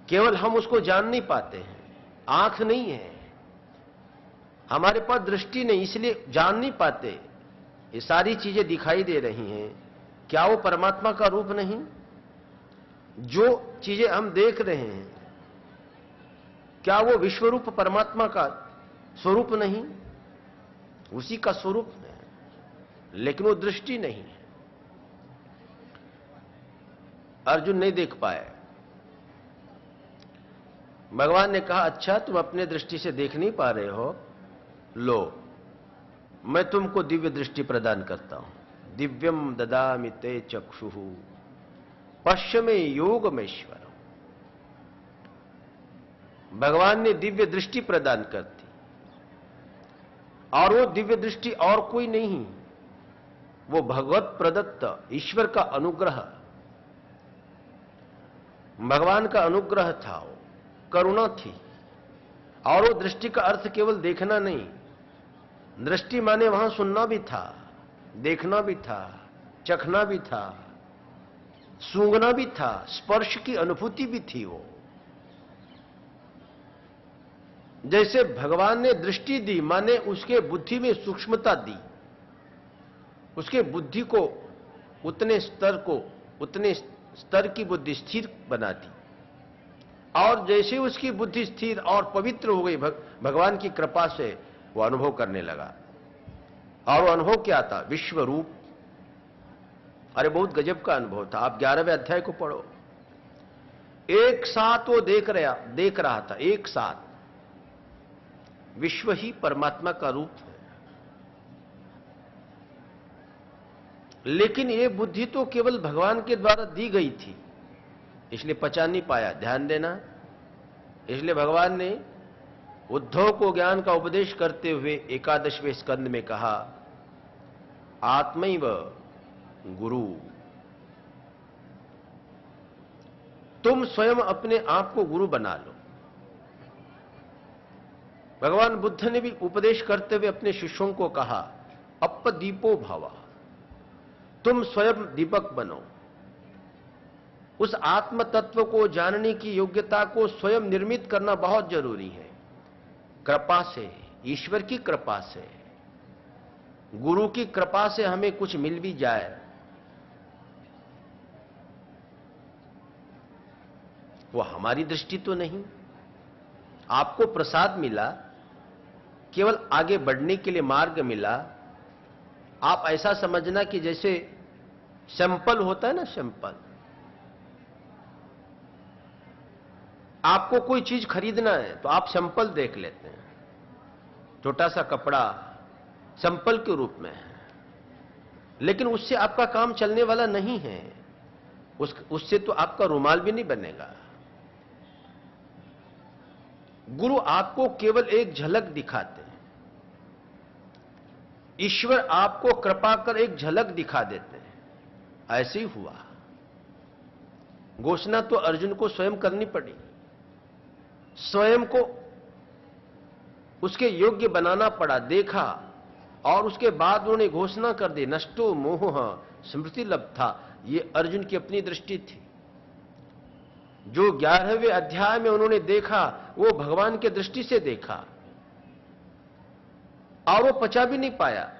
केवल हम उसको जान नहीं पाते हैं। आंख नहीं है हमारे पास, दृष्टि नहीं, इसलिए जान नहीं पाते। ये सारी चीजें दिखाई दे रही हैं, क्या वो परमात्मा का रूप नहीं? जो चीजें हम देख रहे हैं, क्या वो विश्वरूप परमात्मा का स्वरूप नहीं? उसी का स्वरूप है, लेकिन वो दृष्टि नहीं है। अर्जुन नहीं देख पाए। भगवान ने कहा अच्छा, तुम अपने दृष्टि से देख नहीं पा रहे हो, लो मैं तुमको दिव्य दृष्टि प्रदान करता हूं। दिव्यम ददामि ते चक्षुः पश्य में योगमेश्वरम। भगवान ने दिव्य दृष्टि प्रदान कर दी, और वो दिव्य दृष्टि और कोई नहीं, वो भगवत प्रदत्त ईश्वर का अनुग्रह, भगवान का अनुग्रह था, वो करुणा थी। और वो दृष्टि का अर्थ केवल देखना नहीं, दृष्टि माने वहां सुनना भी था, देखना भी था, चखना भी था, सूंघना भी था, स्पर्श की अनुभूति भी थी। वो जैसे भगवान ने दृष्टि दी माने उसके बुद्धि में सूक्ष्मता दी, उसके बुद्धि को उतने स्तर की बुद्धि स्थिर बना दी। और जैसे उसकी बुद्धि स्थिर और पवित्र हो गई भगवान की कृपा से, वो अनुभव करने लगा। और वो अनुभव क्या था? विश्व रूप। अरे बहुत गजब का अनुभव था। आप 11वें अध्याय को पढ़ो। एक साथ वो देख रहा था, एक साथ विश्व ही परमात्मा का रूप है। लेकिन ये बुद्धि तो केवल भगवान के द्वारा दी गई थी, इसलिए पचा नहीं पाया। ध्यान देना, इसलिए भगवान ने उद्धव को ज्ञान का उपदेश करते हुए 11वें स्कंद में कहा, आत्मैव गुरु। तुम स्वयं अपने आप को गुरु बना लो। भगवान बुद्ध ने भी उपदेश करते हुए अपने शिष्यों को कहा, अपदीपो भव। तुम स्वयं दीपक बनो। उस आत्म तत्व को जानने की योग्यता को स्वयं निर्मित करना बहुत जरूरी है। कृपा से, ईश्वर की कृपा से, गुरु की कृपा से हमें कुछ मिल भी जाए, वो हमारी दृष्टि तो नहीं। आपको प्रसाद मिला, केवल आगे बढ़ने के लिए मार्ग मिला। आप ऐसा समझना कि जैसे सैंपल होता है ना, सैंपल। आपको कोई चीज खरीदना है तो आप सैंपल देख लेते हैं। छोटा सा कपड़ा सैंपल के रूप में है, लेकिन उससे आपका काम चलने वाला नहीं है। उससे तो आपका रुमाल भी नहीं बनेगा। गुरु आपको केवल एक झलक दिखाते हैं। ईश्वर आपको कृपा कर एक झलक दिखा देते हैं। ऐसे ही हुआ। घोषणा तो अर्जुन को स्वयं करनी पड़ी, स्वयं को उसके योग्य बनाना पड़ा। देखा और उसके बाद उन्होंने घोषणा कर दी, नष्टो मोह स्मृति लब्धा। ये अर्जुन की अपनी दृष्टि थी। जो 11वें अध्याय में उन्होंने देखा, वो भगवान के दृष्टि से देखा, और वो पचा भी नहीं पाया।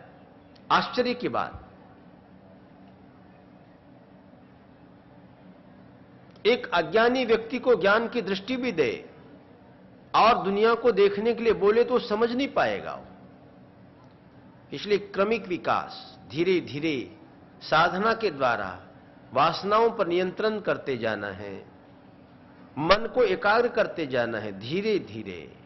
आश्चर्य की बात, एक अज्ञानी व्यक्ति को ज्ञान की दृष्टि भी दे और दुनिया को देखने के लिए बोले तो समझ नहीं पाएगा। इसलिए क्रमिक विकास, धीरे धीरे साधना के द्वारा वासनाओं पर नियंत्रण करते जाना है, मन को एकाग्र करते जाना है धीरे धीरे।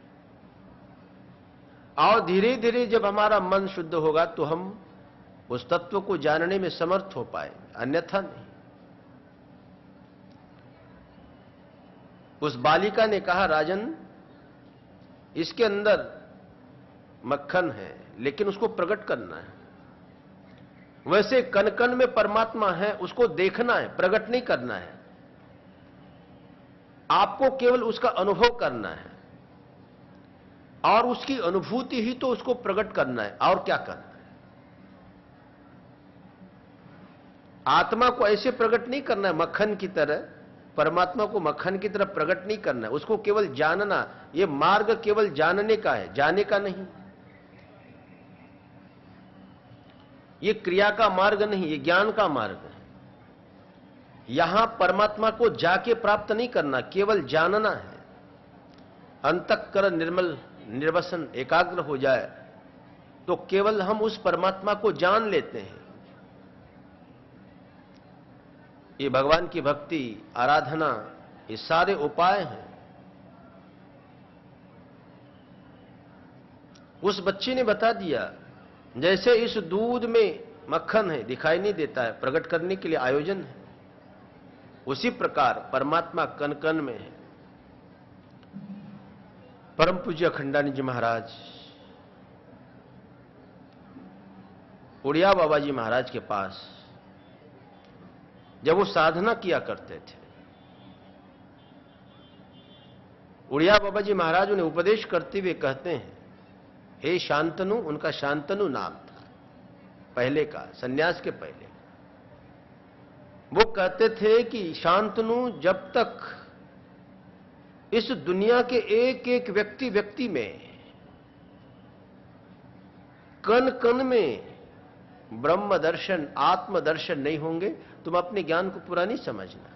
और धीरे धीरे जब हमारा मन शुद्ध होगा तो हम उस तत्व को जानने में समर्थ हो पाएंगे, अन्यथा नहीं। उस बालिका ने कहा, राजन इसके अंदर मक्खन है, लेकिन उसको प्रकट करना है। वैसे कण कण में परमात्मा है, उसको देखना है, प्रकट नहीं करना है। आपको केवल उसका अनुभव करना है और उसकी अनुभूति ही तो उसको प्रकट करना है, और क्या करना है। आत्मा को ऐसे प्रकट नहीं करना है मक्खन की तरह, परमात्मा को मक्खन की तरह प्रकट नहीं करना है, उसको केवल जानना। यह मार्ग केवल जानने का है, जाने का नहीं। यह क्रिया का मार्ग नहीं, यह ज्ञान का मार्ग है। यहां परमात्मा को जाके प्राप्त नहीं करना, केवल जानना है। अंतःकरण निर्मल, निर्वसन, एकाग्र हो जाए तो केवल हम उस परमात्मा को जान लेते हैं। ये भगवान की भक्ति, आराधना, ये सारे उपाय हैं। उस बच्चे ने बता दिया, जैसे इस दूध में मक्खन है, दिखाई नहीं देता है, प्रकट करने के लिए आयोजन है, उसी प्रकार परमात्मा कण कण में है। परम पूज्य अखंडानंद जी महाराज, उड़िया बाबा जी महाराज के पास जब वो साधना किया करते थे, उड़िया बाबा जी महाराज उन्हें उपदेश करते हुए कहते हैं, हे शांतनु, उनका शांतनु नाम था पहले का, सन्यास के पहले। वो कहते थे कि शांतनु, जब तक इस दुनिया के एक एक व्यक्ति में, कण कण में ब्रह्म दर्शन, आत्म दर्शन नहीं होंगे, तुम अपने ज्ञान को पूरा नहीं समझना।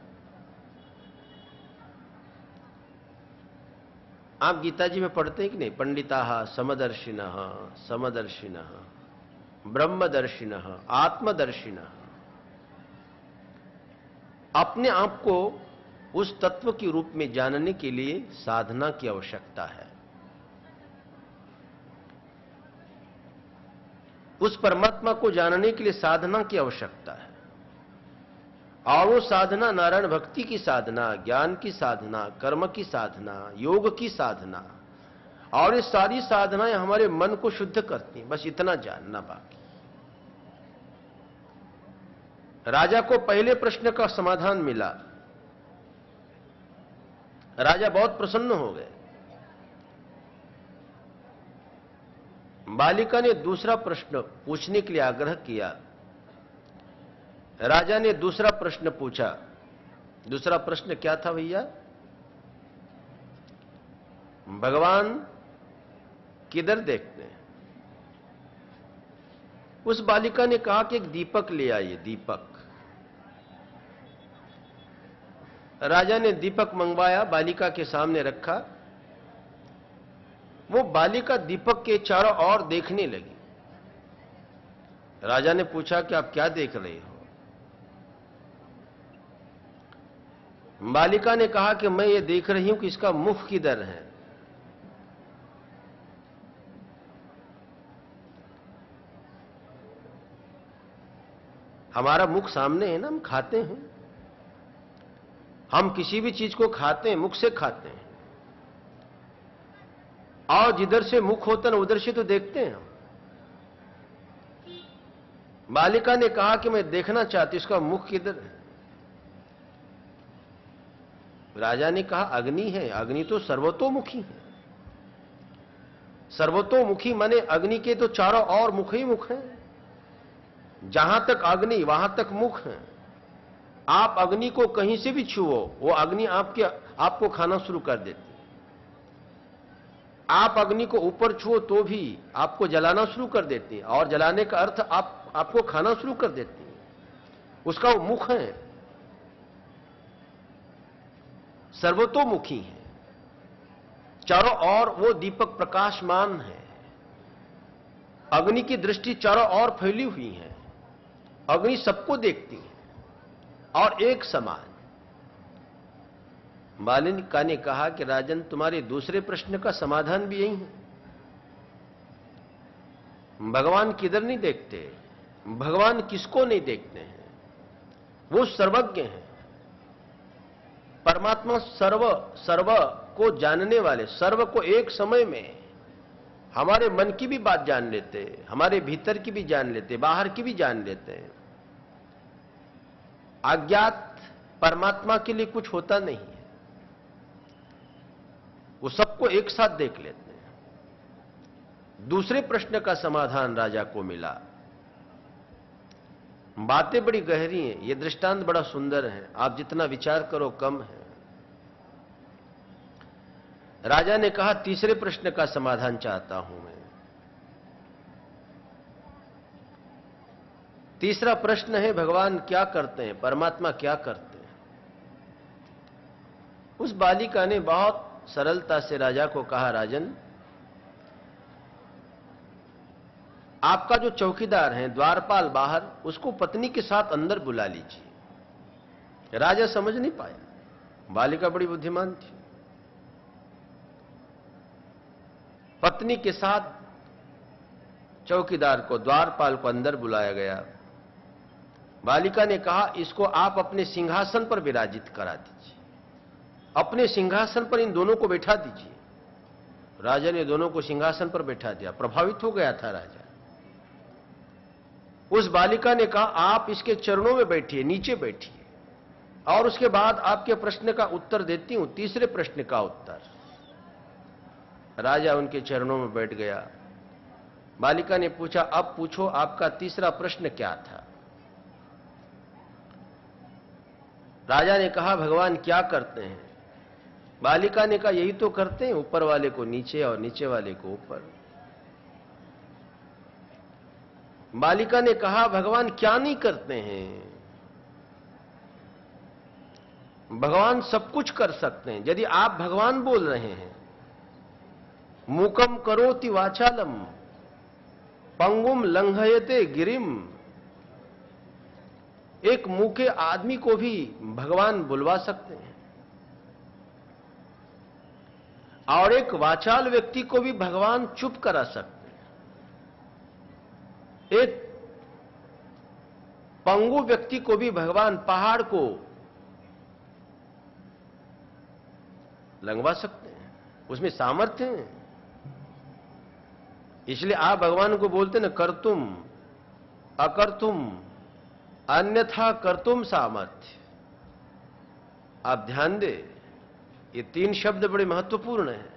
आप गीता जी में पढ़ते हैं कि नहीं, पंडिताः समदर्शिनः समदर्शिनः ब्रह्मदर्शिनः आत्मदर्शिनः। अपने आप को उस तत्व के रूप में जानने के लिए साधना की आवश्यकता है। उस परमात्मा को जानने के लिए साधना की आवश्यकता है। और वो साधना नारायण भक्ति की साधना, ज्ञान की साधना, कर्म की साधना, योग की साधना, और ये सारी साधनाएं हमारे मन को शुद्ध करती हैं। बस इतना जानना बाकी। राजा को पहले प्रश्न का समाधान मिला, राजा बहुत प्रसन्न हो गए। बालिका ने दूसरा प्रश्न पूछने के लिए आग्रह किया। राजा ने दूसरा प्रश्न पूछा। दूसरा प्रश्न क्या था भैया? भगवान किधर देखते हैं? उस बालिका ने कहा कि एक दीपक ले आइए, दीपक। राजा ने दीपक मंगवाया, बालिका के सामने रखा। वो बालिका दीपक के चारों ओर देखने लगी। राजा ने पूछा कि आप क्या देख रहे हो? बालिका ने कहा कि मैं ये देख रही हूं कि इसका मुख किधर है। हमारा मुख सामने है ना, हम खाते हैं। हम किसी भी चीज को खाते हैं, मुख से खाते हैं। और जिधर से मुख होता है उधर से तो देखते हैं हम। बालिका ने कहा कि मैं देखना चाहती, इसका मुख किधर है? राजा ने कहा अग्नि है। अग्नि तो सर्वतोमुखी है। सर्वतोमुखी माने अग्नि के तो चारों ओर मुख ही मुख है। जहां तक अग्नि वहां तक मुख है। आप अग्नि को कहीं से भी छुओ, वो अग्नि आपको खाना शुरू कर देती। आप अग्नि को ऊपर छुओ तो भी आपको जलाना शुरू कर देती है, और जलाने का अर्थ आपको खाना शुरू कर देती है। उसका वो मुख है, सर्वतोमुखी है। चारों ओर वो दीपक प्रकाशमान है। अग्नि की दृष्टि चारों ओर फैली हुई है। अग्नि सबको देखती है और एक समान। बालिका ने कहा कि राजन, तुम्हारे दूसरे प्रश्न का समाधान भी यही है। भगवान किधर नहीं देखते, भगवान किसको नहीं देखते हैं? वो सर्वज्ञ हैं। परमात्मा सर्व को जानने वाले, सर्व को एक समय में हमारे मन की भी बात जान लेते हैं, हमारे भीतर की भी जान लेते हैं, बाहर की भी जान लेते हैं। अज्ञात परमात्मा के लिए कुछ होता नहीं है, वो सबको एक साथ देख लेते हैं। दूसरे प्रश्न का समाधान राजा को मिला। बातें बड़ी गहरी हैं, ये दृष्टांत बड़ा सुंदर है, आप जितना विचार करो कम है। राजा ने कहा, तीसरे प्रश्न का समाधान चाहता हूं मैं। तीसरा प्रश्न है, भगवान क्या करते हैं, परमात्मा क्या करते हैं। उस बालिका ने बहुत सरलता से राजा को कहा, राजन, आपका जो चौकीदार है, द्वारपाल बाहर, उसको पत्नी के साथ अंदर बुला लीजिए। राजा समझ नहीं पाया, बालिका बड़ी बुद्धिमान थी। पत्नी के साथ चौकीदार को, द्वारपाल को अंदर बुलाया गया। बालिका ने कहा, इसको आप अपने सिंहासन पर विराजित करा दीजिए, अपने सिंहासन पर इन दोनों को बैठा दीजिए। राजा ने दोनों को सिंहासन पर बैठा दिया। प्रभावित हो गया था राजा। उस बालिका ने कहा, आप इसके चरणों में बैठिए, नीचे बैठिए, और उसके बाद आपके प्रश्न का उत्तर देती हूं, तीसरे प्रश्न का उत्तर। राजा उनके चरणों में बैठ गया। बालिका ने पूछा, अब पूछो, आपका तीसरा प्रश्न क्या था। राजा ने कहा, भगवान क्या करते हैं। बालिका ने कहा, यही तो करते हैं, ऊपर वाले को नीचे और नीचे वाले को ऊपर। बालिका ने कहा, भगवान क्या नहीं करते हैं। भगवान सब कुछ कर सकते हैं। यदि आप भगवान बोल रहे हैं, मूकम करोति वाचालम पंगुम लंघयते गिरिम, एक मूके आदमी को भी भगवान बुलवा सकते हैं, और एक वाचाल व्यक्ति को भी भगवान चुप करा सकते हैं। एक पंगु व्यक्ति को भी भगवान पहाड़ को लंघवा सकते हैं, उसमें सामर्थ्य है। इसलिए आप भगवान को बोलते ना, कर्तुम अकर्तुम अन्यथा कर्तुम सामर्थ्य। आप ध्यान दें, ये तीन शब्द बड़े महत्वपूर्ण हैं।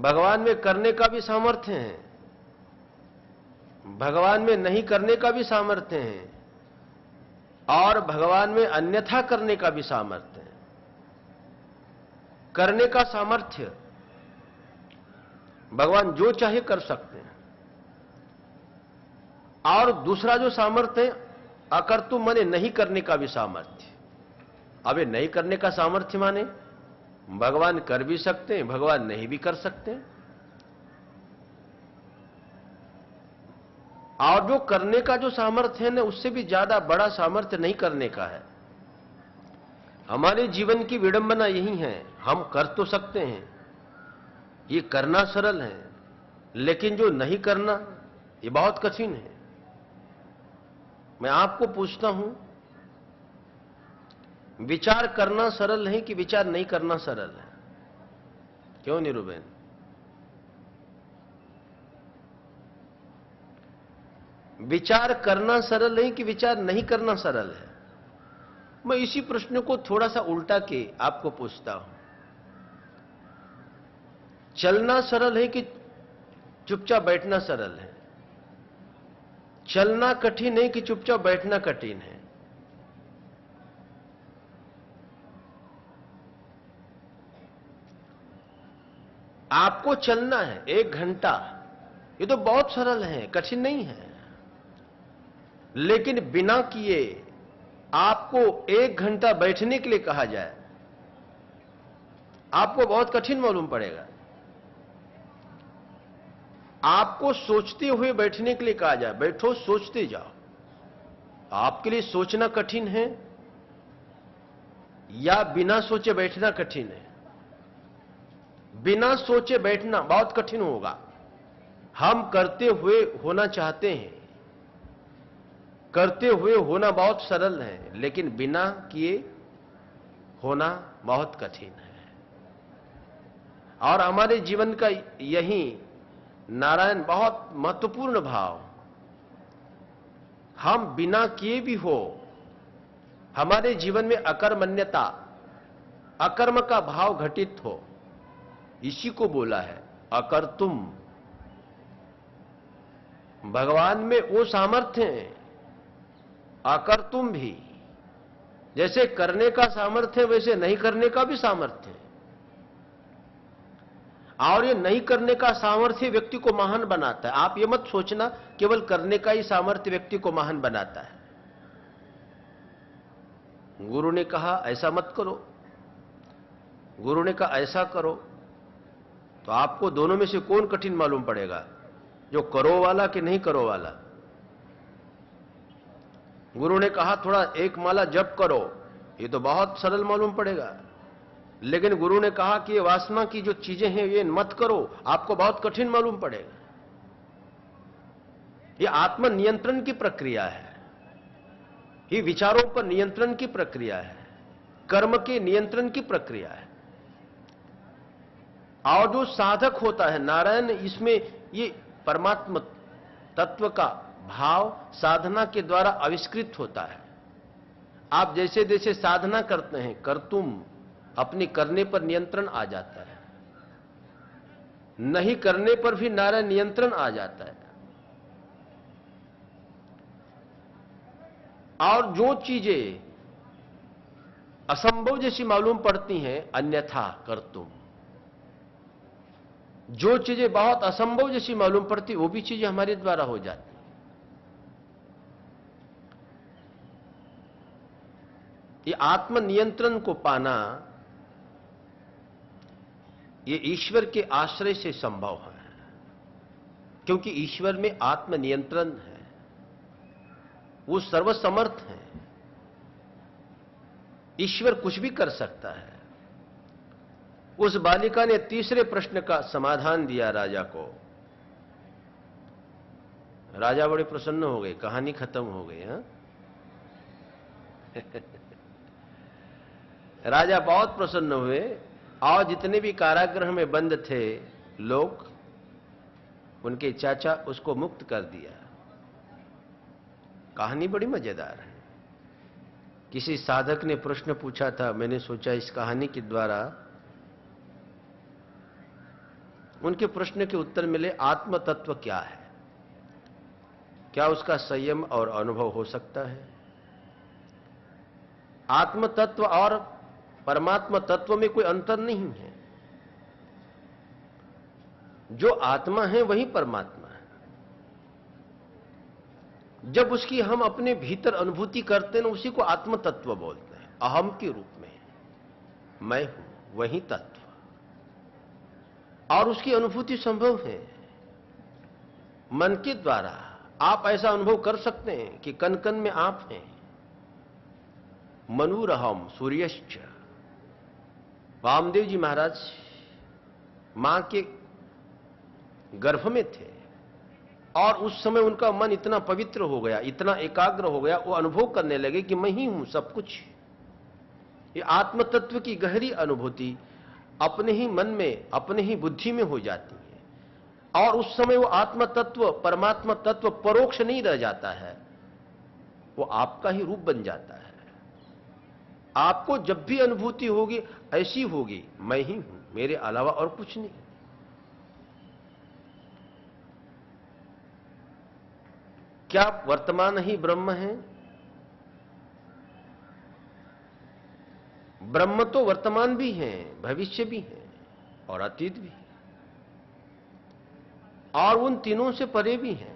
भगवान में करने का भी सामर्थ्य है, भगवान में नहीं करने का भी सामर्थ्य है, और भगवान में अन्यथा करने का भी सामर्थ्य है। करने का सामर्थ्य, भगवान जो चाहे कर सकते हैं, और दूसरा जो सामर्थ्य है, अकर्तुम माने नहीं करने का भी सामर्थ्य। अब ये नहीं करने का सामर्थ्य माने भगवान कर भी सकते हैं, भगवान नहीं भी कर सकते हैं। और जो करने का जो सामर्थ्य है ना, उससे भी ज्यादा बड़ा सामर्थ्य नहीं करने का है। हमारे जीवन की विडंबना यही है, हम कर तो सकते हैं, ये करना सरल है, लेकिन जो नहीं करना ये बहुत कठिन है। मैं आपको पूछता हूं, विचार करना सरल है कि विचार नहीं करना सरल है? क्यों नीरूबेन? विचार करना सरल है कि विचार नहीं करना सरल है? मैं इसी प्रश्न को थोड़ा सा उल्टा के आपको पूछता हूं, चलना सरल है कि चुपचाप बैठना सरल है? चलना कठिन है कि चुपचाप बैठना कठिन है? आपको चलना है 1 घंटा, ये तो बहुत सरल है, कठिन नहीं है। लेकिन बिना किए आपको 1 घंटा बैठने के लिए कहा जाए, आपको बहुत कठिन मालूम पड़ेगा। आपको सोचते हुए बैठने के लिए कहा जाए, बैठो सोचते जाओ, आपके लिए सोचना कठिन है या बिना सोचे बैठना कठिन है? बिना सोचे बैठना बहुत कठिन होगा। हम करते हुए होना चाहते हैं, करते हुए होना बहुत सरल है, लेकिन बिना किए होना बहुत कठिन है। और हमारे जीवन का यही नारायण बहुत महत्वपूर्ण भाव, हम बिना किए भी हो, हमारे जीवन में अकर्मण्यता, अकर्म का भाव घटित हो, इसी को बोला है अकर्तुम। भगवान में वो सामर्थ्य है अकर्तुम भी। जैसे करने का सामर्थ्य है वैसे नहीं करने का भी सामर्थ्य है। और ये नहीं करने का सामर्थ्य व्यक्ति को महान बनाता है। आप ये मत सोचना केवल करने का ही सामर्थ्य व्यक्ति को महान बनाता है। गुरु ने कहा ऐसा मत करो, गुरु ने कहा ऐसा करो, तो आपको दोनों में से कौन कठिन मालूम पड़ेगा, जो करो वाला कि नहीं करो वाला? गुरु ने कहा थोड़ा एक माला जप करो, ये तो बहुत सरल मालूम पड़ेगा। लेकिन गुरु ने कहा कि ये वासना की जो चीजें हैं ये मत करो, आपको बहुत कठिन मालूम पड़ेगा। ये आत्म नियंत्रण की प्रक्रिया है, ये विचारों पर नियंत्रण की प्रक्रिया है, कर्म के नियंत्रण की प्रक्रिया है। और जो साधक होता है नारायण, इसमें ये परमात्मा तत्व का भाव साधना के द्वारा आविष्कृत होता है। आप जैसे जैसे साधना करते हैं, कर्तुम, अपनी करने पर नियंत्रण आ जाता है, नहीं करने पर भी नारायण नियंत्रण आ जाता है। और जो चीजें असंभव जैसी मालूम पड़ती हैं, अन्यथा कर्तुम, जो चीजें बहुत असंभव जैसी मालूम पड़ती वो भी चीजें हमारे द्वारा हो जाती। ये आत्म नियंत्रण को पाना ये ईश्वर के आश्रय से संभव है, क्योंकि ईश्वर में आत्म नियंत्रण है, वो सर्वसमर्थ है। ईश्वर कुछ भी कर सकता है। उस बालिका ने तीसरे प्रश्न का समाधान दिया राजा को। राजा बड़े प्रसन्न हो गए, कहानी खत्म हो गई। हाँ राजा बहुत प्रसन्न हुए और जितने भी कारागृह में बंद थे लोग, उनके चाचा उसको मुक्त कर दिया। कहानी बड़ी मजेदार है। किसी साधक ने प्रश्न पूछा था, मैंने सोचा इस कहानी के द्वारा उनके प्रश्न के उत्तर मिले। आत्म तत्व क्या है, क्या उसका संयम और अनुभव हो सकता है? आत्म तत्व और परमात्मा तत्व में कोई अंतर नहीं है। जो आत्मा है वही परमात्मा है। जब उसकी हम अपने भीतर अनुभूति करते हैं, उसी को आत्म तत्व बोलते हैं। अहम के रूप में मैं हूं, वही तत्व, और उसकी अनुभूति संभव है मन के द्वारा। आप ऐसा अनुभव कर सकते हैं कि कण कण में आप हैं। मनुरहम सूर्यश्च, वामदेव जी महाराज मां के गर्भ में थे और उस समय उनका मन इतना पवित्र हो गया, इतना एकाग्र हो गया, वो अनुभव करने लगे कि मैं ही हूं सब कुछ। ये आत्म तत्व की गहरी अनुभूति अपने ही मन में, अपने ही बुद्धि में हो जाती है। और उस समय वो आत्म तत्व, परमात्मा तत्व परोक्ष नहीं रह जाता है, वो आपका ही रूप बन जाता है। आपको जब भी अनुभूति होगी ऐसी होगी, मैं ही हूं, मेरे अलावा और कुछ नहीं। क्या वर्तमान ही ब्रह्म है? ब्रह्म तो वर्तमान भी है, भविष्य भी है और अतीत भी है, और उन तीनों से परे भी है।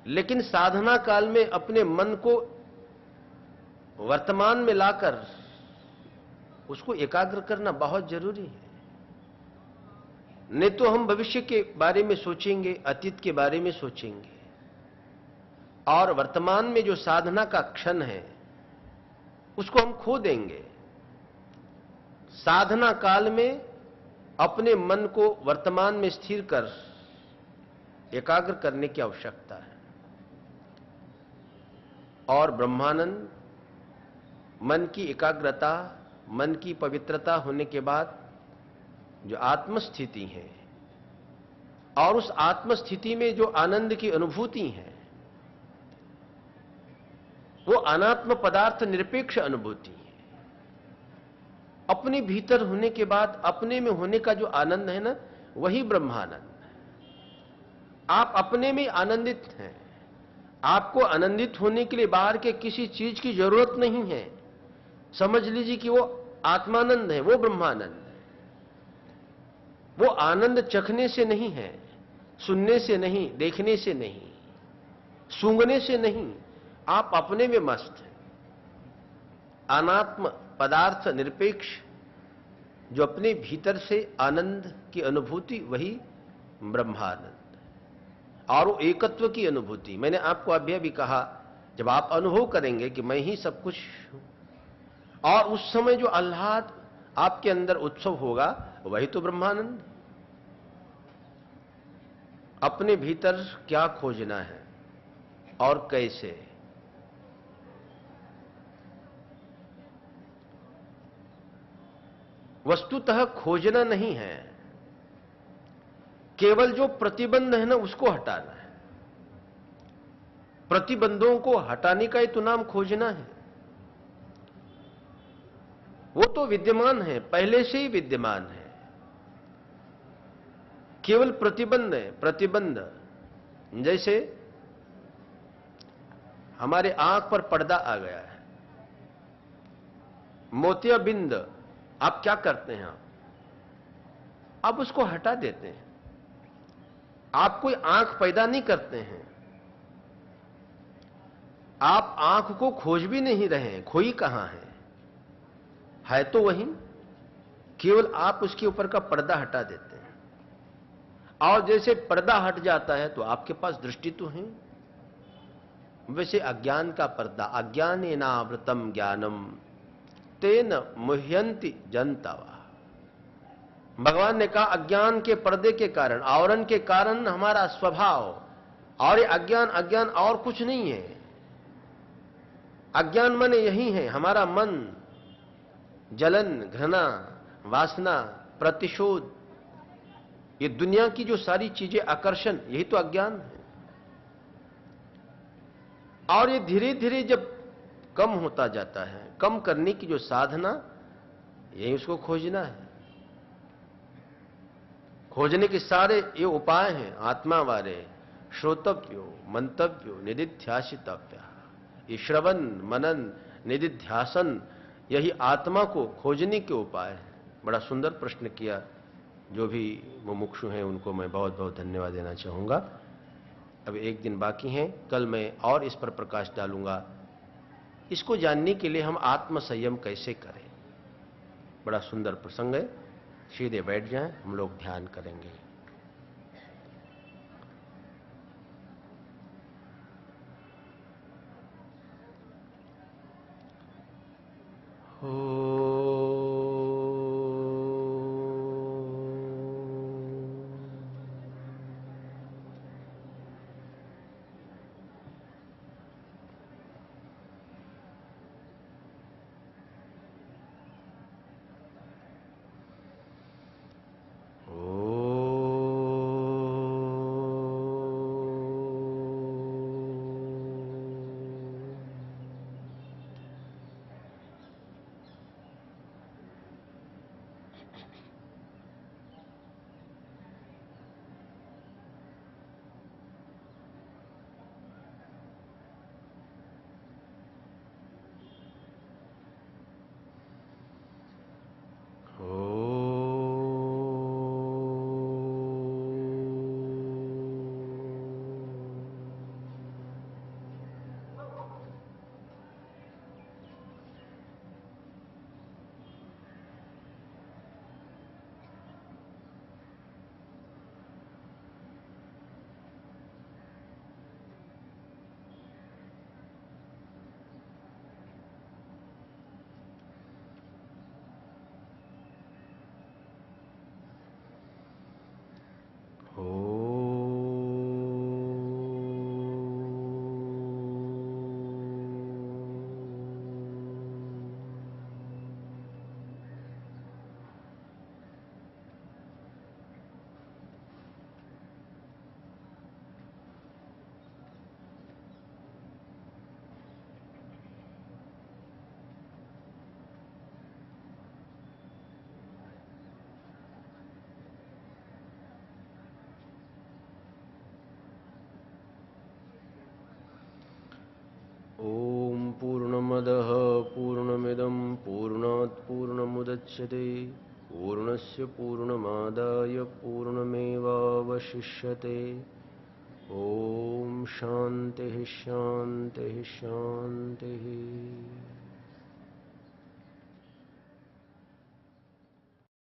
लेकिन साधना काल में अपने मन को वर्तमान में लाकर उसको एकाग्र करना बहुत जरूरी है। नहीं तो हम भविष्य के बारे में सोचेंगे, अतीत के बारे में सोचेंगे, और वर्तमान में जो साधना का क्षण है उसको हम खो देंगे। साधना काल में अपने मन को वर्तमान में स्थिर कर एकाग्र करने की आवश्यकता है। और ब्रह्मानंद मन की एकाग्रता मन की पवित्रता होने के बाद जो आत्मस्थिति है और उस आत्मस्थिति में जो आनंद की अनुभूति है, वो अनात्म पदार्थ निरपेक्ष अनुभूति है। अपने भीतर होने के बाद अपने में होने का जो आनंद है ना, वही ब्रह्मानंद है। आप अपने में आनंदित हैं। आपको आनंदित होने के लिए बाहर के किसी चीज की जरूरत नहीं है। समझ लीजिए कि वो आत्मानंद है, वो ब्रह्मानंद है। वो आनंद चखने से नहीं है, सुनने से नहीं, देखने से नहीं, सूंघने से नहीं, आप अपने में मस्त हैं। अनात्म पदार्थ निरपेक्ष जो अपने भीतर से आनंद की अनुभूति, वही ब्रह्मानंद और वो एकत्व की अनुभूति। मैंने आपको अभी भी कहा, जब आप अनुभव करेंगे कि मैं ही सब कुछ हूं, और उस समय जो आह्लाद आपके अंदर उत्सव होगा, वही तो ब्रह्मानंद। अपने भीतर क्या खोजना है और कैसे? वस्तुतः खोजना नहीं है, केवल जो प्रतिबंध है ना, उसको हटाना है। प्रतिबंधों को हटाने का ही तो नाम खोजना है। वो तो विद्यमान है, पहले से ही विद्यमान है। केवल प्रतिबंध है। प्रतिबंध जैसे हमारे आंख पर पर्दा आ गया है, मोतियाबिंद, आप क्या करते हैं? आप उसको हटा देते हैं। आप कोई आंख पैदा नहीं करते हैं। आप आंख को खोज भी नहीं रहे हैं, खोई कहां है तो वही, केवल आप उसके ऊपर का पर्दा हटा देते हैं। और जैसे पर्दा हट जाता है तो आपके पास दृष्टि तो है। वैसे अज्ञान का पर्दा, अज्ञानेनावृतम ज्ञानम तेन मुह्यन्ति जन्तवः। भगवान ने कहा, अज्ञान के पर्दे के कारण, आवरण के कारण हमारा स्वभाव, और ये अज्ञान और कुछ नहीं है। अज्ञान माने यही है, हमारा मन, जलन, घृणा, वासना, प्रतिशोध, ये दुनिया की जो सारी चीजें, आकर्षण, यही तो अज्ञान है। और ये धीरे धीरे जब कम होता जाता है, कम करने की जो साधना, यही उसको खोजना है। खोजने के सारे ये उपाय हैं, आत्मा वाले, श्रोतव्यो, मंतव्यो, निदिध्यासितव्य। ये श्रवण, मनन, निदिध्यासन, यही आत्मा को खोजने के उपाय हैं। बड़ा सुंदर प्रश्न किया। जो भी मुमुक्षु हैं उनको मैं बहुत बहुत धन्यवाद देना चाहूंगा। अब एक दिन बाकी है, कल मैं और इस पर प्रकाश डालूंगा। इसको जानने के लिए हम आत्म संयम कैसे करें, बड़ा सुंदर प्रसंग है। सीधे बैठ जाएं, हम लोग ध्यान करेंगे। पूर्णमादाय पूर्णमिदं पूर्णात् पूर्णमुदच्यते पूर्णस्य पूर्णमादाय पूर्णमेवावशिष्यते। ओम शांति शांति शांति।